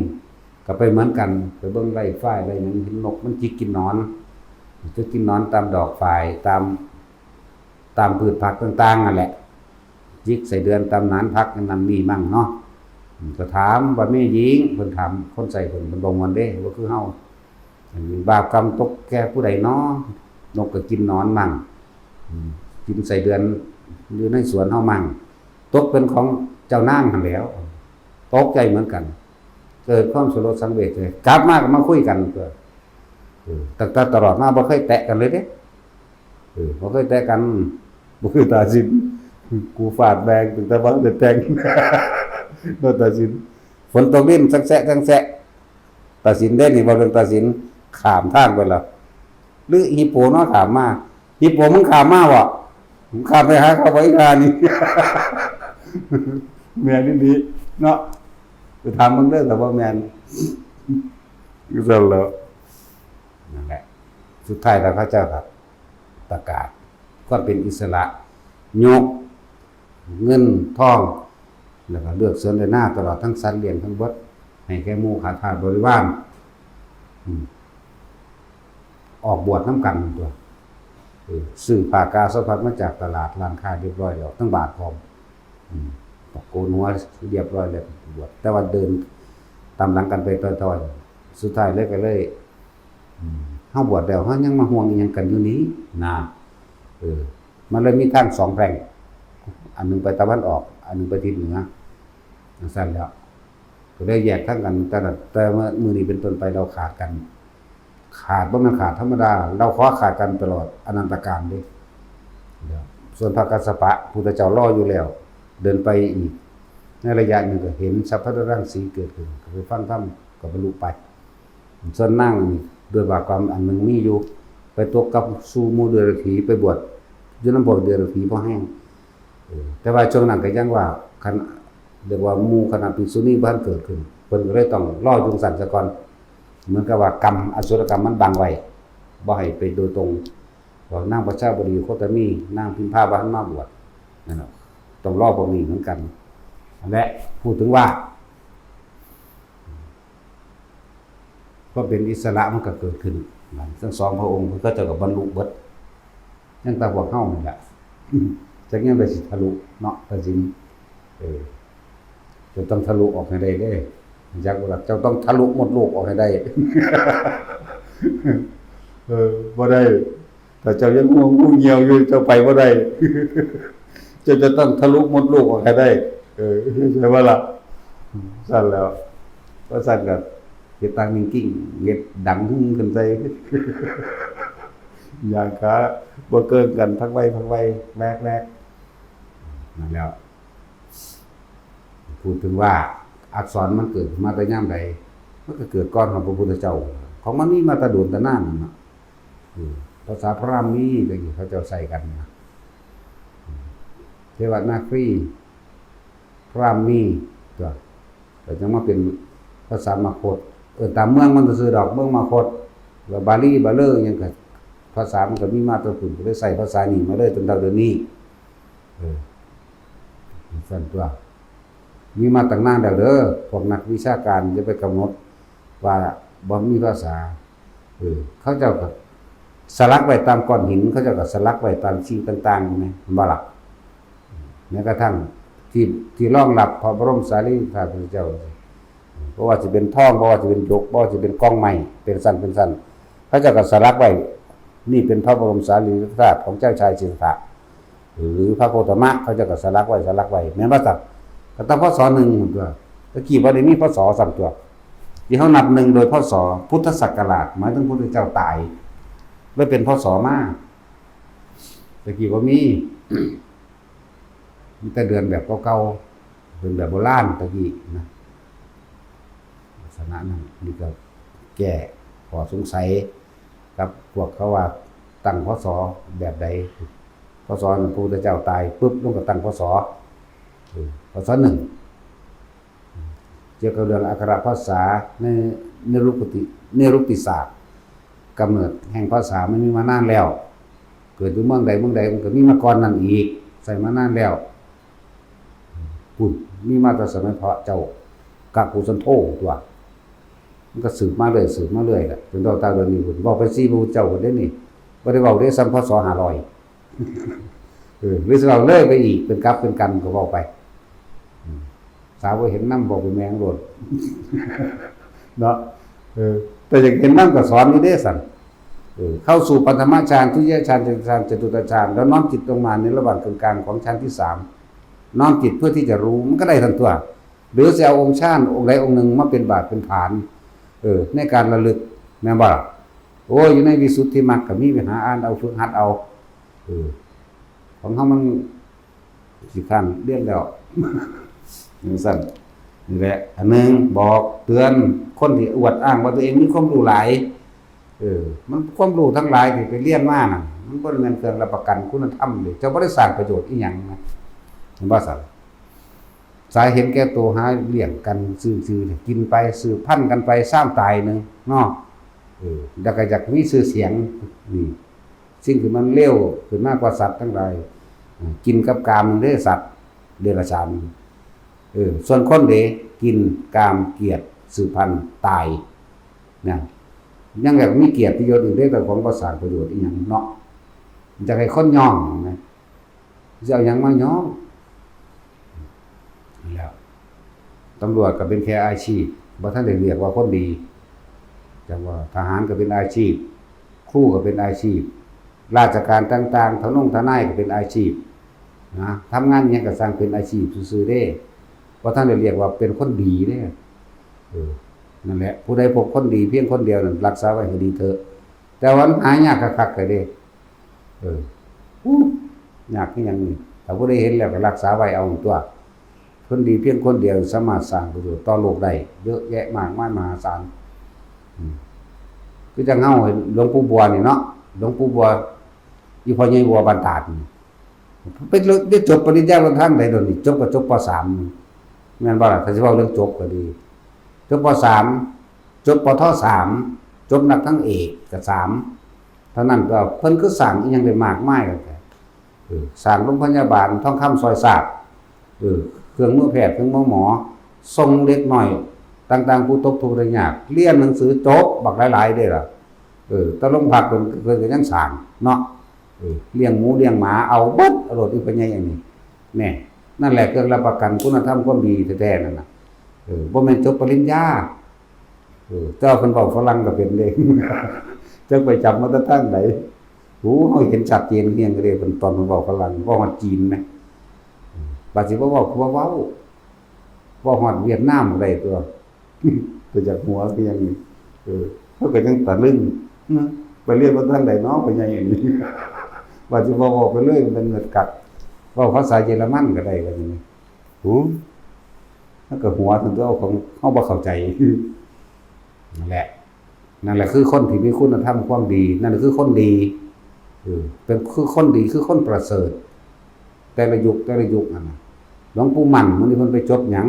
ก็ไปเหมือนกันไปเบิ่งไร่ฝ้ายไร่หยังเห็นนกมันจิกกินหนอนจะกินหนอนตามดอกฝ้ายตามพืชผักต่างๆนั่นแหละจิกใส่เดือนตามหนานผักนั่นมีมั่งเนาะก็ถามว่าแม่หญิงเพิ่นถามคนใส่เพิ่นบ่ม่วนเด้บ่คือเฮาบาปกรรมตกแก่ผู้ใดเนาะนกก็กินหนอนมั่งกินใส่เดือนอยู่ในสวนเฮามั่งตกเป็นของเจ้านางนั่นแล้วตกใจเหมือนกัน เกิดความสลดสังเวชเลยกลับมาก็มาคุยกันตัวตั้งแต่ตลอดมาบ่เคยแตะกันเลยเด้บ่เคยแตะกันบ่คือตาสินกูฟาดแบงตั้งแต่วันแต่งโดนตาสินฝนตกดินสักแซะตาสินได้นี่บ่เป็นตาสินข้ามทางไปแล้วหรือฮิปโปเนาะข้ามมาฮิปโปมึงข้ามมาบ่มึงข้ามไปหาเขาไว้งานนี่ แม่นดีเนาะไปถามมึงเด้อแต่ว่าแม่นก็ซั่นแล้วนั่นแหละสุดท้ายแล้วเขาเจ้าครับประกาศก็เป็นอิสระยกเงินทองแล้วก็เลือกเสนหน้าตลอดทั้งสัตว์เลี้ยงทั้งเบิดให้แก่หมู่ขาทาสบริวารออกบวชน้ำกันตัวซื้อผ้ากาสาวพัดมาจากตลาดร้านค้าเรียบร้อยแล้วทั้งบาทพร้อมโกนหัวเรียบร้อยแล้วบวชแต่ว่าเดินตามหลังกันไปต่อยๆสุดท้ายเลยก็เลยเฮาบวชแล้วเฮายังมาห่วงอีหยังกันอยู่นี้นะมันเลยมีทาง2แพร่งอันนึงไปตะวันออกอันนึงไปทิศเหนือจังซั่นแล้วก็ได้แยกทางกันแต่ว่ามื้อนี้เป็นต้นไปเราขาดกันขาดบ่แม่นขาดธรรมดาเราขอขาดกันตลอดอนันตกาลเด้ส่วนพระกัสสปะพุทธเจ้ารออยู่แล้วเดินไปอีกในระยะหนึ่งก็เห็นสัพพะรังสีเกิดขึ้นก็ไปฟังธรรมก็บรรลุไปส่วนนั่งนี่ด้วยบาปกรรมอันนึงมีอยู่ไปตกกับสู่หมู่เดรัจฉีไปบวชอยู่นำบ่เดรัจฉีบ่แห้งแต่ว่าช่วงนั้นก็ยังว่าคณะเรียกว่าหมู่คณะภิกษุณีบ่ทันเกิดขึ้นเพิ่นก็เลยต้องรอจุงสันซะก่อนเหมือนกับว่ากรรมอสุรกรรมมันบังไว้บ่ให้ไปโดยตรงว่านางประชาบดีโคตมีนางพิมพาบ่ทันมาบวชนั่นน่ะต้องรอพวกนี้เหมือนกันและพูดถึงว่าก็เป็นอิสระมันก็เกิดขึ้นทั้งสองพระองค์ก็จะกับบรรลุเบิดยังแต่พวกเฮานี่แหละจักยังได้สิทะลุเนาะก็สิจะต้องทะลุออกให้ได้เด้จักว่าเจ้าต้องทะลุหมดโลกออกให้ได้บ่ได้แต่เจ้ายังงูเหี่ยวอยู่เจ้าไปบ่ได้จะต้องทะลุหมดโลกออกให้ได้ใช่บ่ล่ะสั่นแล้วก็สั่นก็เฮ็ดตังนิ่งกิ้งเฮ็ดดังขึ้นใส่อย่างขาบ่เกินกันพักไว้แรกนั่นแล้วพูดถึงว่าอักษรมันเกิดมาแต่ยามใดมันก็เกิดก่อนของพระพุทธเจ้าของมันมีมาแต่โดนแต่นานนั่นน่ะภาษาพราหมณ์มีก็อยู่เขาเจ้าใส่กันนะเทวนาครีพราหมณ์มีตัวแต่จังมาเป็นภาษามคธตามเมืองมันซื่อดอกเมืองมคธแล้วบาลีบาเลอยังก็ภาษามันก็มีมาแต่พุ่นก็ได้ใส่ภาษานี้มาเลยจนเดี๋ยวนี้สั่นตัวมีมาตั้งนานแล้วเด้อพวกนักวิชาการจะไปกำหนดว่าบ่มีภาษาเขาเจ้าก็สลักไว้ตามก้อนหินเขาเจ้าก็สลักไว้ตามสิ่งต่างๆใช่มั้ยบ่ล่ะแม้กระทั่งที่รองรับพระบรมสารีริกธาตุพระเจ้าเพราะว่าสิเป็นทองเพราะว่าสิเป็นยกเพราะว่าสิเป็นกองไม้เป็นสั้นเขาเจ้าก็สลักไว้นี่เป็นพระบรมสารีริกธาตุของเจ้าชายสิทธัตถะหรือพระโคตมะเขาเจ้าก็สลักไว้แม้นว่าสักก็ต้องพศ1ตัวตะกี้บ่ได้มีพศ3ตัวที่เฮานับ1โดยพศพุทธศักราชหมายถึงพุทธเจ้าตายเลยเป็นพศมาตะกี้บ่มีมีแต่เดือนแบบเก่าๆเป็นแบบโบราณตะกี้นะลักษณะนั้นนี่ก็แก้ข้อสงสัยกับพวกเขาว่าตั้งพศแบบใดพศนั้นพระพุทธเจ้าตายปุ๊บลงก็ตั้งพศ1เกี่ยวกับเรื่องอักขระภาษาในเนรุกติศาสตร์กำเนิดแห่งภาษามันมีมานานแล้วเกิดอยู่เมืองใดมันก็มีมาก่อนนั้นอีกใส่มานานแล้วปุ่นมีมาแต่สมัยพระเจ้ากักุสันโธตัวมันก็สืบมาเรื่อยแหละจนเราตาเดือนนี้พุ่นบอกไปซี่พระเจ้าพุ่นได้นี่บ่ได้เว้าได้ซ้ำพศ500หรือสิเราเลยไปอีกเป็นกับเป็นกันก็เว้าไปสาวเห็นน้ำบอกเป็นแมงโลดเนาะแต่อยากเห็นน้ำก็สอนอยู่เด้สั่นเข้าสู่ปัฐมฌานทุติยฌานตติยฌานจตุตฌานแล้วน้อมจิตลงมาในระหว่างกลางๆของฌานที่3น้อมจิตเพื่อที่จะรู้มันก็ได้ทั้งตัว หรือจะเอาองค์ชาติองค์ใดองค์หนึ่งมาเป็นบาทเป็นฐานในการระลึกแม่นบ่ล่ะโอ้ยอยู่ในวิสุทธิมรรคก็มีไปหาอ่านเอาฝึกหัดเอาของเฮามันสิคันเรียนแล้วจังซั่นนี่แหละอันนึงบอกเตือนคนที่อวดอ้างว่าตัวเองมีความรู้หลายมันความรู้ทั้งหลายที่ไปเรียนมาน่ะมันบ่แม่นเครื่องรับประกันคุณธรรมเลยเจ้าบ่ได้สร้างประโยชน์อีหยังนะเห็นบ่ซั่นสายเห็นแก่ตัวหาเลี้ยงกันซื่อๆกินไปสืบพันธุ์กันไปสร้างตายนึงเนาะแล้วก็อยากมีชื่อเสียงนี่สิ่งที่มันเลวขึ้นมากกว่าสัตว์ทั้งหลายกินกับกามเด้สัตว์เดรัจฉานส่วนคนเด้กินกามเกียรติสืบพันธุ์ตายนะยังแบบมีเกียรติยศอีกเด้แต่ของบ่สร้างประโยชน์อีหยังเนาะจะให้คนย่องนะจะเอาหยังมาย่องแล้วตำรวจก็เป็นแค่อาชีพบ่ทันได้เรียกว่าคนดีจังว่าทหารก็เป็นอาชีพครูก็เป็นอาชีพราชการต่างๆทนายก็เป็นอาชีพนะทำงานหยังก็สร้างเป็นอาชีพซื่อๆเด้บ่ทันได้เรียกว่าเป็นคนดีเด้นั่นแหละผู้ใดพบคนดีเพียงคนเดียวนั่นรักษาไว้ให้ดีเถอะแต่ว่าหายากคักๆก็เด้ยากคือหยังนี่ถ้าผู้ใดเห็นแล้วก็รักษาไว้เอาตัวคนดีเพียงคนเดียวสามารถสร้างประโยชน์ต่อโลกได้เยอะแยะมากมายมหาศาลคือจังเฮาหลวงปู่บัวนี่เนาะหลวงปู่บัวอยู่พ่อใหญ่บัวบ้านตาดไปได้จบปริญญาบนทางใดโดนนี่จบก็จบป .3 แม่นบ่ล่ะถ้าสิเว้าเรื่องจบก็ดีจบป .3 จบปท.3 จบนักทั้งเอกก็3เท่านั้นก็เพิ่นคือสร้างอีหยังได้มากมายแล้วสร้างโรงพยาบาลทองคำซอยศาสตร์เครื่องมือแพทย์เครื่องมือหมอส่งเด็กน้อยต่างๆผู้ตกทุกข์ได้ยากเรียนหนังสือจบบักหลายๆเด้ล่ะตะลงพักเพิ่นก็ยังสร้างเนาะเลี้ยงหมูเลี้ยงหมาเอาเบิดเอาโลดอีกเป็นใหญ่อย่างนี้แน่นั่นแหละเครื่องรับประกันคุณธรรมความดีแท้ๆนั่นน่ะบ่แม่นจบปริญญาเจ้าเพิ่นเว้าฝรั่งก็เป็นเด้จักไปจับมาแต่ทางไหนโอ้เฮาเห็นชัดเจนเฮียงก็เด้เพิ่นตอนเพิ่นเว้าฝรั่งเว้าฮอดจีนนะบาดสิบ่เว้าคือเว้าฮอดเวียดนามก็ได้ตัวจากหัวคือหยังนี่เฮาก็จังตะลึงไปเรียนว่าทางใดเนาะไปใหญ่อย่างนี้ว่าสิบ่เว้าไปเลยมันเงิดกัดเว้าภาษาเยอรมันก็ได้ว่าอย่างนี้มันก็หัวถึงตัวของเฮาบ่เข้าใจนั่นแหละคือคนที่มีคุณธรรมความดีนั่นคือคนดีเป็นคือคนดีคือคนประเสริฐแต่ละยุคนั่นน่ะหลวงปู่มั่นมื้อนี้เพิ่นไปจบหยัง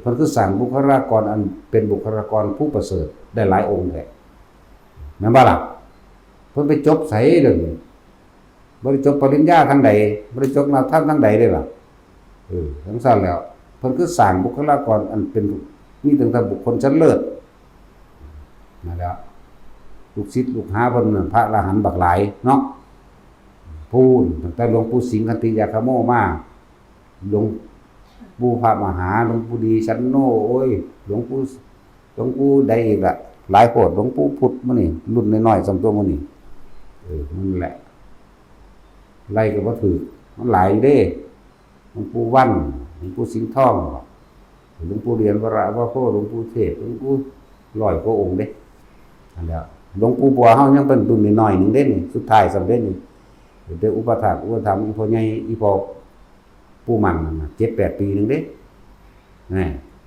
เพิ่นคือสร้างบุคลากรอันเป็นบุคลากรผู้ประเสริฐได้หลายองค์แท้แม่นบ่ล่ะเพิ่นไปจบไสเด้อบ่ได้จบปริญญาทางใดบ่ได้จบมาทางใดเด้อล่ะจังซั่นแล้วเพิ่นคือสร้างบุคลากรอันเป็นมีตั้งแต่บุคคลชั้นเลิศนั่นแหละลูกศิษย์ลูกหาเพิ่นน่ะพระอรหันต์บักหลายเนาะพูนตั้งแต่หลวงปู่สิงห์คันติยาคโมมาหลวงปู่พระมหาหลวงปู่ดีชันโนโอ้ยหลวงปู่ใดอีกล่ะหลายโพดหลวงปู่พุทธมื้อนี้รุ่นน้อยๆสำตัวมื้อนี้นั่นแหละไล่ก็บ่ถูกมันหลายเด้หลวงปู่วันหลวงปู่สิงห์ทองหลวงปู่เรียนวรวโพหลวงปู่เทศหลวงปู่100กว่าองค์เด้นั่นแหละหลวงปู่บัวเฮายังเป็นรุ่นน้อยๆนึงเด้นี่สุดท้ายสำเร็จนี่เด้อุปถากอุปถัมภ์พ่อใหญ่อีพ่อปู่มันน่ะ 7-8 ปีนึงเด้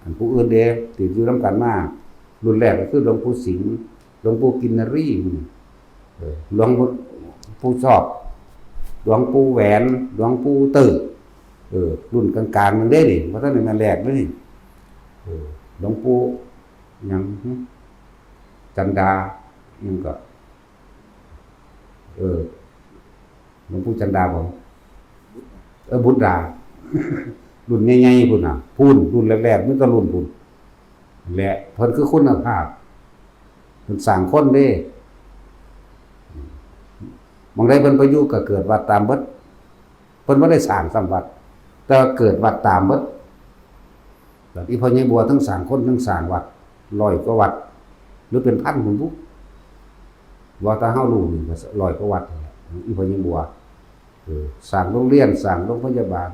อันผู้อื่นเด้ที่อยู่นำกันมารุ่นแรกก็คือหลวงปู่สิงห์หลวงปู่กินนรีหลวงปู่ชอบหลวงปู่แหวนหลวงปู่ตื้อรุ่นกลางๆนึงเด้นี่บ่ทันได้มาแรกเด้นี่หลวงปู่หยังจันดายังก็หลวงปู่จันดาบ่บุตรดารุ่นใหญ่ๆพุ่นน่ะรุ่นแรกๆมันก็รุ่นพุ่นแหละเพิ่นคือคุณภาพเพิ่นสร้างคนเด้บางใดเพิ่นไปอยู่ก็เกิดวัดตามเบิดเพิ่นบ่ได้สร้างสำวัดแต่เกิดวัดตามเบิดแบบอีพ่อใหญ่บัวทั้งสร้างคนทั้งสร้างวัด100กว่าวัดหรือเป็นพันพุ่นพุว่าถ้าเฮารู้นี่ก็100กว่าวัดอีพ่อใหญ่บัวสร้างโรงเรียนสร้างโรงพยาบาล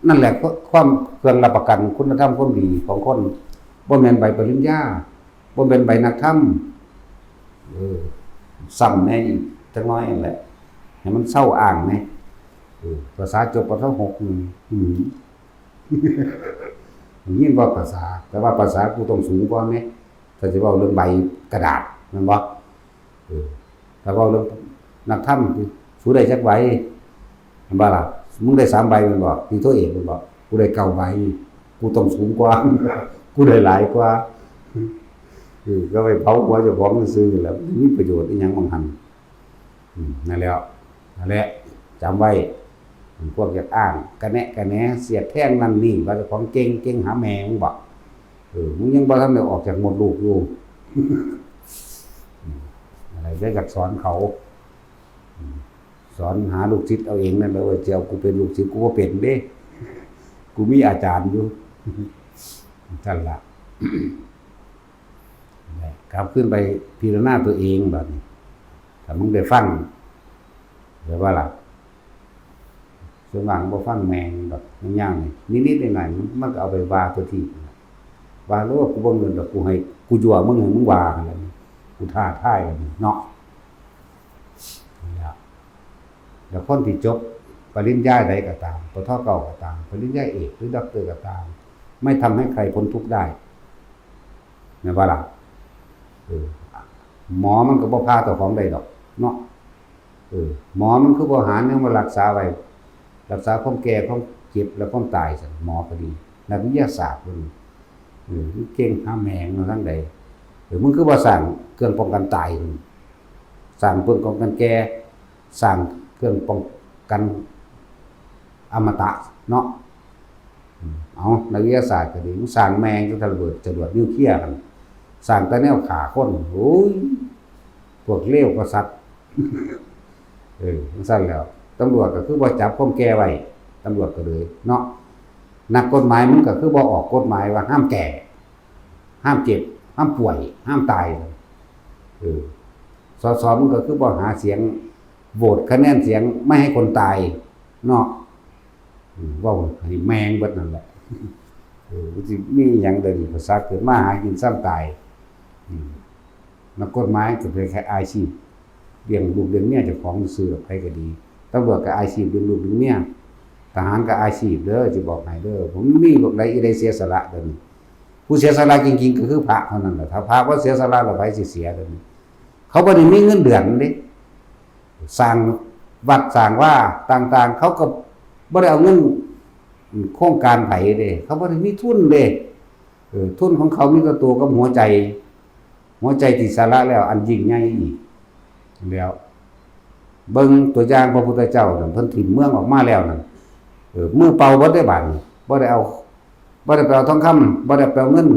นั่นแหละความเครื่องรับประกันคุณธรรมความดีของคนบ่แม่นใบปริญญาบ่แม่นใบนักธรรมซ้ำแน่อีกจักหน่อยนั่นแหละให้มันเศร้าอ่างแน่ภาษาจบปท6ยินบ่ภาษาแต่ว่าภาษากูต้องสูงกว่าแม่ถ้าสิเว้าเรื่องใบกระดาษแม่นบ่ถ้าเว้าเรื่องนักธรรมสู้ได้จักใบแม่นบ่ล่ะมึงได้3ใบแม่นบ่ที่ตัวเอกแม่นบ่กูได้9ใบกูต้องสูงกว่ากูได้หลายกว่าก็ไปเผาหัวเจ้าของซื่อๆแหละมีประโยชน์อีหยังบ่หั่นนั่นแหละจำไว้พวกอยากอ้างกระแหนเสียดแท่งนั่นนี่ว่าเจ้าของเก่งหาแม่มึงบ่มึงยังบ่ทันได้ออกจากหมดลูกอยู่อะไรได้อยากสอนเขาสอนหาลูกศิษย์เอาเองนั่นแหละว่าจะเอากูเป็นลูกศิษย์กูบ่เป็นเด้กูมีอาจารย์อยู่นั่นล่ะกลับขึ้นไปพิจารณาตัวเองแบบนี้ถ้ามึงได้ฟังหรือว่าล่ะส่วนหลังบ่ฟังแมงแบบย่างๆนี่นิดๆหน่อยๆมันก็เอาไปว่าตัวที่ว่าแล้วว่ากูบ่เงินดอกกูให้กูยั่วมึงให้มึงว่าอะไรกูท้าทายกันเนาะแล้วคนที่จบปริญญาใดก็ตามปทเก้าก็ตามปริญญาเอกหรือด็อกเตอร์ก็ตามไม่ทำให้ใครพ้นทุกข์ได้นะว่าล่ะหมอมันก็บ่พาเจ้าของได้ดอกเนาะหมอมันคือบ่หาแนวมารักษาไว้รักษาความแก่ความเจ็บและความตายซั่นหมอก็ดีนักวิทยาศาสตร์เพิ่นเก่งหาแหมงมาทั้งใดมึงคือบ่สร้างเครื่องป้องกันตายสร้างเครื่องป้องกันแก่สร้างเครื่องป้องกันอมตะเนาะเอานักวิทยาศาสตร์ก็ดีมึงสร้างแมงจะระเบิดจรวดนิวเคลียร์กันสร้างแต่แนวขาคนโอ้ยพวกเลวก็สัตว์มันสั้นแล้วตำรวจก็คือบ่จับความแก่ไว้ตำรวจก็เลยเนาะนักกฎหมายมันก็คือบ่ออกกฎหมายว่าห้ามแก่ห้ามเจ็บห้ามป่วยห้ามตายสสมันก็คือบ่หาเสียงโหวตคะแนนเสียงไม่ให้คนตายเนาะว่าให้แมงเบิดนั่นแหละสิมีหยังเดินภาษาเกิดมาหากินซ้ำตายนักกฎหมายก็เป็นแค่อาชีพเลี้ยงลูกเลี้ยงเมียเจ้าของซื้อใครก็ดีตำรวจก็อาชีพเลี้ยงลูกเลี้ยงเมียทหารก็อาชีพเด้อสิบอกให้เด้อผมมีบ่ได้เสียสละเด้อผู้เสียสละจริงๆก็คือพระเท่านั้นแหละถ้าพระบ่เสียสละแล้วไผสิเสียเด้อเขาบ่ได้มีเงินเดือนเด้สร้างวัดสร้างว่าต่างๆเขาก็บ่ได้เอาเงินโครงการไผเด้เขาบ่ได้มีทุนเด้ทุนของเขามีแต่ตัวกับหัวใจที่สาระแล้วอันยิ่งใหญ่อีกแล้วเบิ่งตัวอย่างพระพุทธเจ้านั่นเพิ่นถิ่มเมืองออกมาแล้วนั่นมือเปล่าบ่ได้บาทบ่ได้ไปเอาทองคำบ่ได้ไปเอาเงิน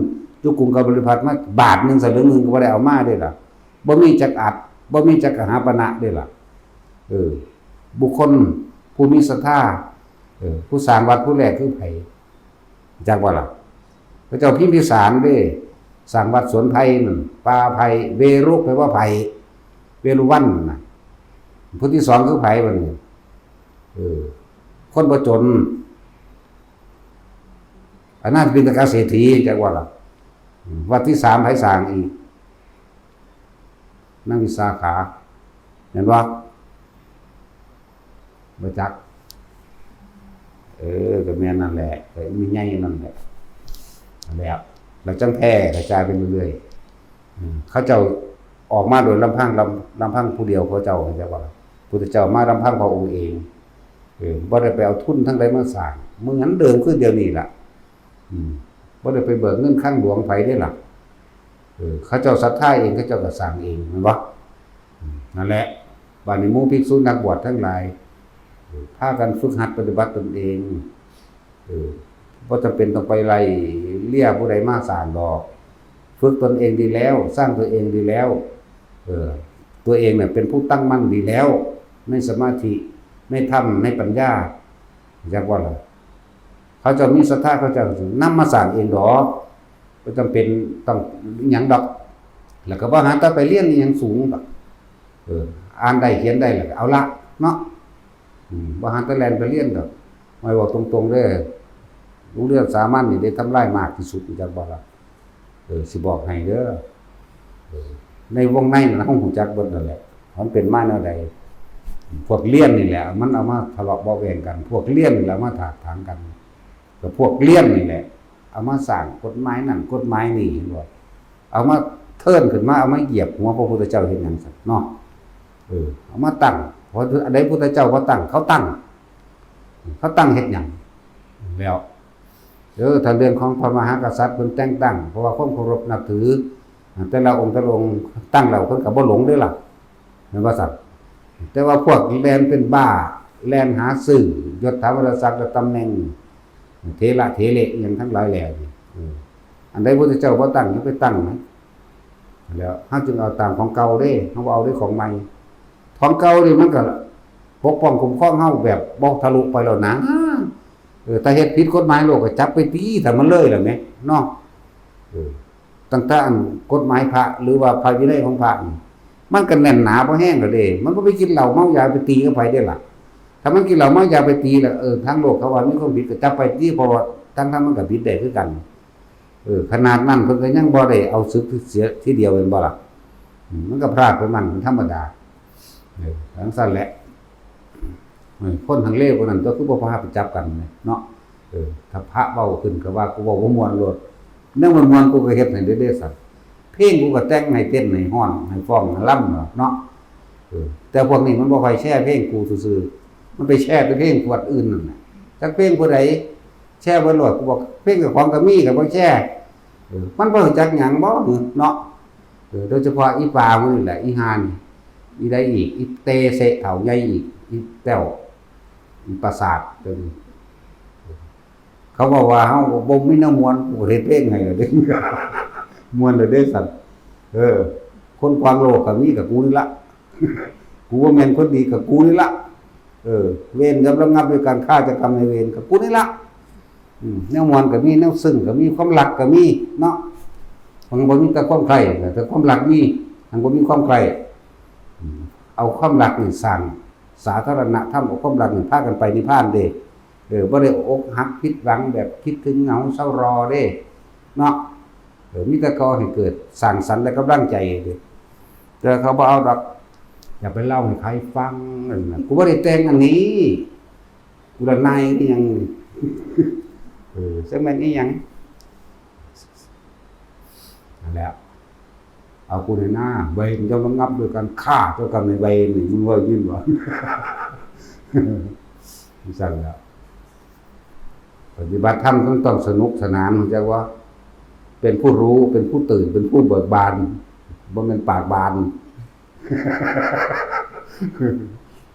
อยู่กรุงกบิลพัสมาบาทนึงสลึงนึงก็บ่ได้เอามาเด้ล่ะบ่มีจักอัดบ่มีจักหาปณะเด้ล่ะบุคคลผู้มีศรัทธาผู้สร้างวัดผู้แรกคือไผจักว่าล่ะพระเจ้าพิมพิสารเด้สร้างวัดสวนไผ่นั่นป่าไผ่เวรุแปลว่าไผ่เวรุวันน่ะผู้ที่2คือไผบัดนี้คนบ่จนอนาถปิณกเศรษฐีจักว่าล่ะวัดที่3ไผสร้างอีกนางวิสาขาเห็นบ่บ่จักก็แม่นนั่นแหละก็มีใหญ่นั่นแหละแล้วจังแพร่กระจายไปเรื่อยๆเขาเจ้าออกมาโดยลำพังผู้เดียวเขาเจ้าจักว่าพุทธเจ้ามาลำพังพระองค์เองบ่ได้ไปเอาทุนทั้งใดมาสร้างมึงหันเดิมคือเดียวนี้ล่ะบ่ได้ไปเบิกเงินข้างหลวงไผได้ล่ะเขาเจ้าศรัทธาเองเขาเจ้าก็สร้างเองแม่นบ่นั่นแหละบัดนี้หมู่ภิกษุนักบวชทั้งหลายพากันฝึกหัดปฏิบัติตนเองบ่จำเป็นต้องไปไล่เลี่ยผู้ใดมาสร้างดอกฝึกตนเองดีแล้วสร้างตัวเองดีแล้วตัวเองเนี่ยเป็นผู้ตั้งมั่นดีแล้วในสมาธิในธรรมในปัญญาจักว่าล่ะเขาจะมีศรัทธาเขาจะนำมาสร้างเองดอกบ่จำเป็นต้องหยังดอกแล้วก็บ่หาแต่ไปเรียนอีหยังสูงดอกอ่านได้เขียนได้แล้วก็เอาละเนาะบ่หาแต่แล่นไปเรียนดอกไม่บอกตรงๆเด้อ โรงเรียนสามัญนี่ได้ทำลายมากที่สุดจักบ่ล่ะสิบอกให้เด้อในวงในน่ะเฮาฮู้จักเบิดนั่นแหละมันเป็นมาแนวใดพวกเลี้ยนนี่แหละมันเอามาทะเลาะเบาะแว้งกันพวกเลี้ยนนี่แหละมาถากถางกันก็พวกเลี้ยนนี่แหละเอามาสร้างกฎหมายนั่นกฎหมายนี่เห็นบ่เอามาเทิร์นขึ้นมาเอามาเหยียบหัวพระพุทธเจ้าเฮ็ดหยังซั่นเนาะเอามาตั้งเพราะอันใดพุทธเจ้าบ่ตั้งเขาตั้งเฮ็ดหยังแล้วถ้าเรื่องของพระมหากษัตริย์เพิ่นแต่งตั้งเพราะว่าความเคารพนับถือแต่ละองค์ตั้งแล้วเพิ่นก็บ่หลงเด้อล่ะแม่นบ่ซั่นแต่ว่าพวกแลนเป็นบ้าแลนหาสื่อยศถาบรรดาศักดิ์และตำแหน่งเทระเทเลอหยังทั้งหลายแหล่นี่อันใดพุทธเจ้าบ่ตั้งอย่าไปตั้งนะแล้วเฮาจึงเอาตามของเก่าเด้เฮาบ่เอาด้วยของใหม่ของเก่านี่มันก็ปกป้องคุ้มครองเฮาแบบบ่ทะลุไปแล้วนะถ้าเฮ็ดผิดกฎหมายโลกก็จับไปตีถ้ามันเลยล่ะแม่เนาะตั้งแต่อันกฎหมายพระหรือว่าพระวินัยของพระนี่มันก็แน่นหนาบ่แห้งแล้วเด้มันก็ไปกินเหล้าเมายาไปตีกับไผได้ล่ะถ้ามันกินเหล้าเมายาไปตีแล้วทางโลกเขาว่ามีความผิดก็จับไปตีเพราะว่าทั้งมันก็ผิดได้คือกันขนาดนั้นเพิ่นก็ยังบ่ได้เอาศึกเสียทีเดียวแม่นบ่ล่ะมันก็พลาดไปมันธรรมดาทั้งสั้นแหละคนทางเลวคนนั้นก็คือบ่พาไปจับกันเนาะถ้าพระเว้าขึ้นก็ว่ากูเว้าบ่ม่วนโลดแนวมันม่วนกูก็เฮ็ดให้ได้ๆซั่นเพลงกูก็แต่งให้เต้นให้ฮ้อนให้ฟ้องให้ร่ำเนาะแต่พวกนี้มันบ่ค่อยแชร์เพลงกูซื่อๆมันไปแชร์แต่เพลงวัดอื่นนั่นน่ะจักเพลงผู้ใดแชร์บ่โลดกูบอกเพลงเจ้าของก็มีก็บ่แชร์มันบ่รู้จักหยังบ่เนาะโดยเฉพาะอีปามื้อนี่แหละอีหานี่อีใดอีกอีเตเสะเฒ่าใหญ่อีกอีแต้วอีประสาทตัวนี้เขาบอกว่าเฮาบ่มีน้ำมวลกูเฮ็ดเพลงให้เด้มวลเด้สัตว์คนความโลภก็มีกับกูนี่ละกูว่าแม่นคนดีกับกูนี่ละเวรกับระงับด้วยการฆ่าจะกรรมในเวรกับกูนี่ละแนวมวลก็มีแนวซึ้งก็มีความรักก็มีเนาะมันบ่มีแต่ความใคร่แต่ความรักมีมันบ่มีความใคร่เอาความรักนี่สร้างสาธารณธรรมเอาความรักนี่พากันไปนิพพานเด้บ่ได้อกหักผิดหวังแบบคิดถึงเหงาเศร้ารอเด้เนาะมีแต่ก่อให้เกิดสร้างสรรค์และกำลังใจเด้แต่เขาบ่เอาดอกอย่าไปเล่าให้ใครฟังนั่นน่ะกูบ่ได้แต่งอันนี้กูละนายอีหยังซึ่งมันอีหยังนั่นแหละเอากูในหน้าเวรจะระงับด้วยการฆ่าเจ้ากรรมในเวรนี่มึงว่ายินบ่สั่นแล้วปฏิบัติธรรมต้องสนุกสนานจังว่าเป็นผู้รู้เป็นผู้ตื่นเป็นผู้เบิกบานบ่แม่นปากบาน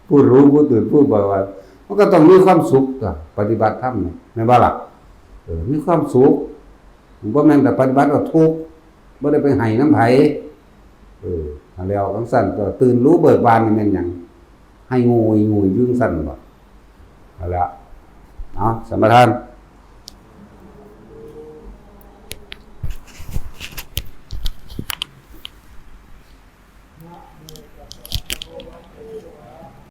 ผู้รู้ผู้ตื่นผู้เบิกบานมันก็ต้องมีความสุขต่อปฏิบัติธรรมนี่แม่นบ่ล่ะมีความสุขบ่แม่นแต่ปฏิบัติก็ทุกข์บ่ได้ไปให้น้ำไผแล้วจังซั่นก็ตื่นรู้เบิกบานนี่แม่นหยังให้งูอยู่จังซั่นบ่เอาละสมทาน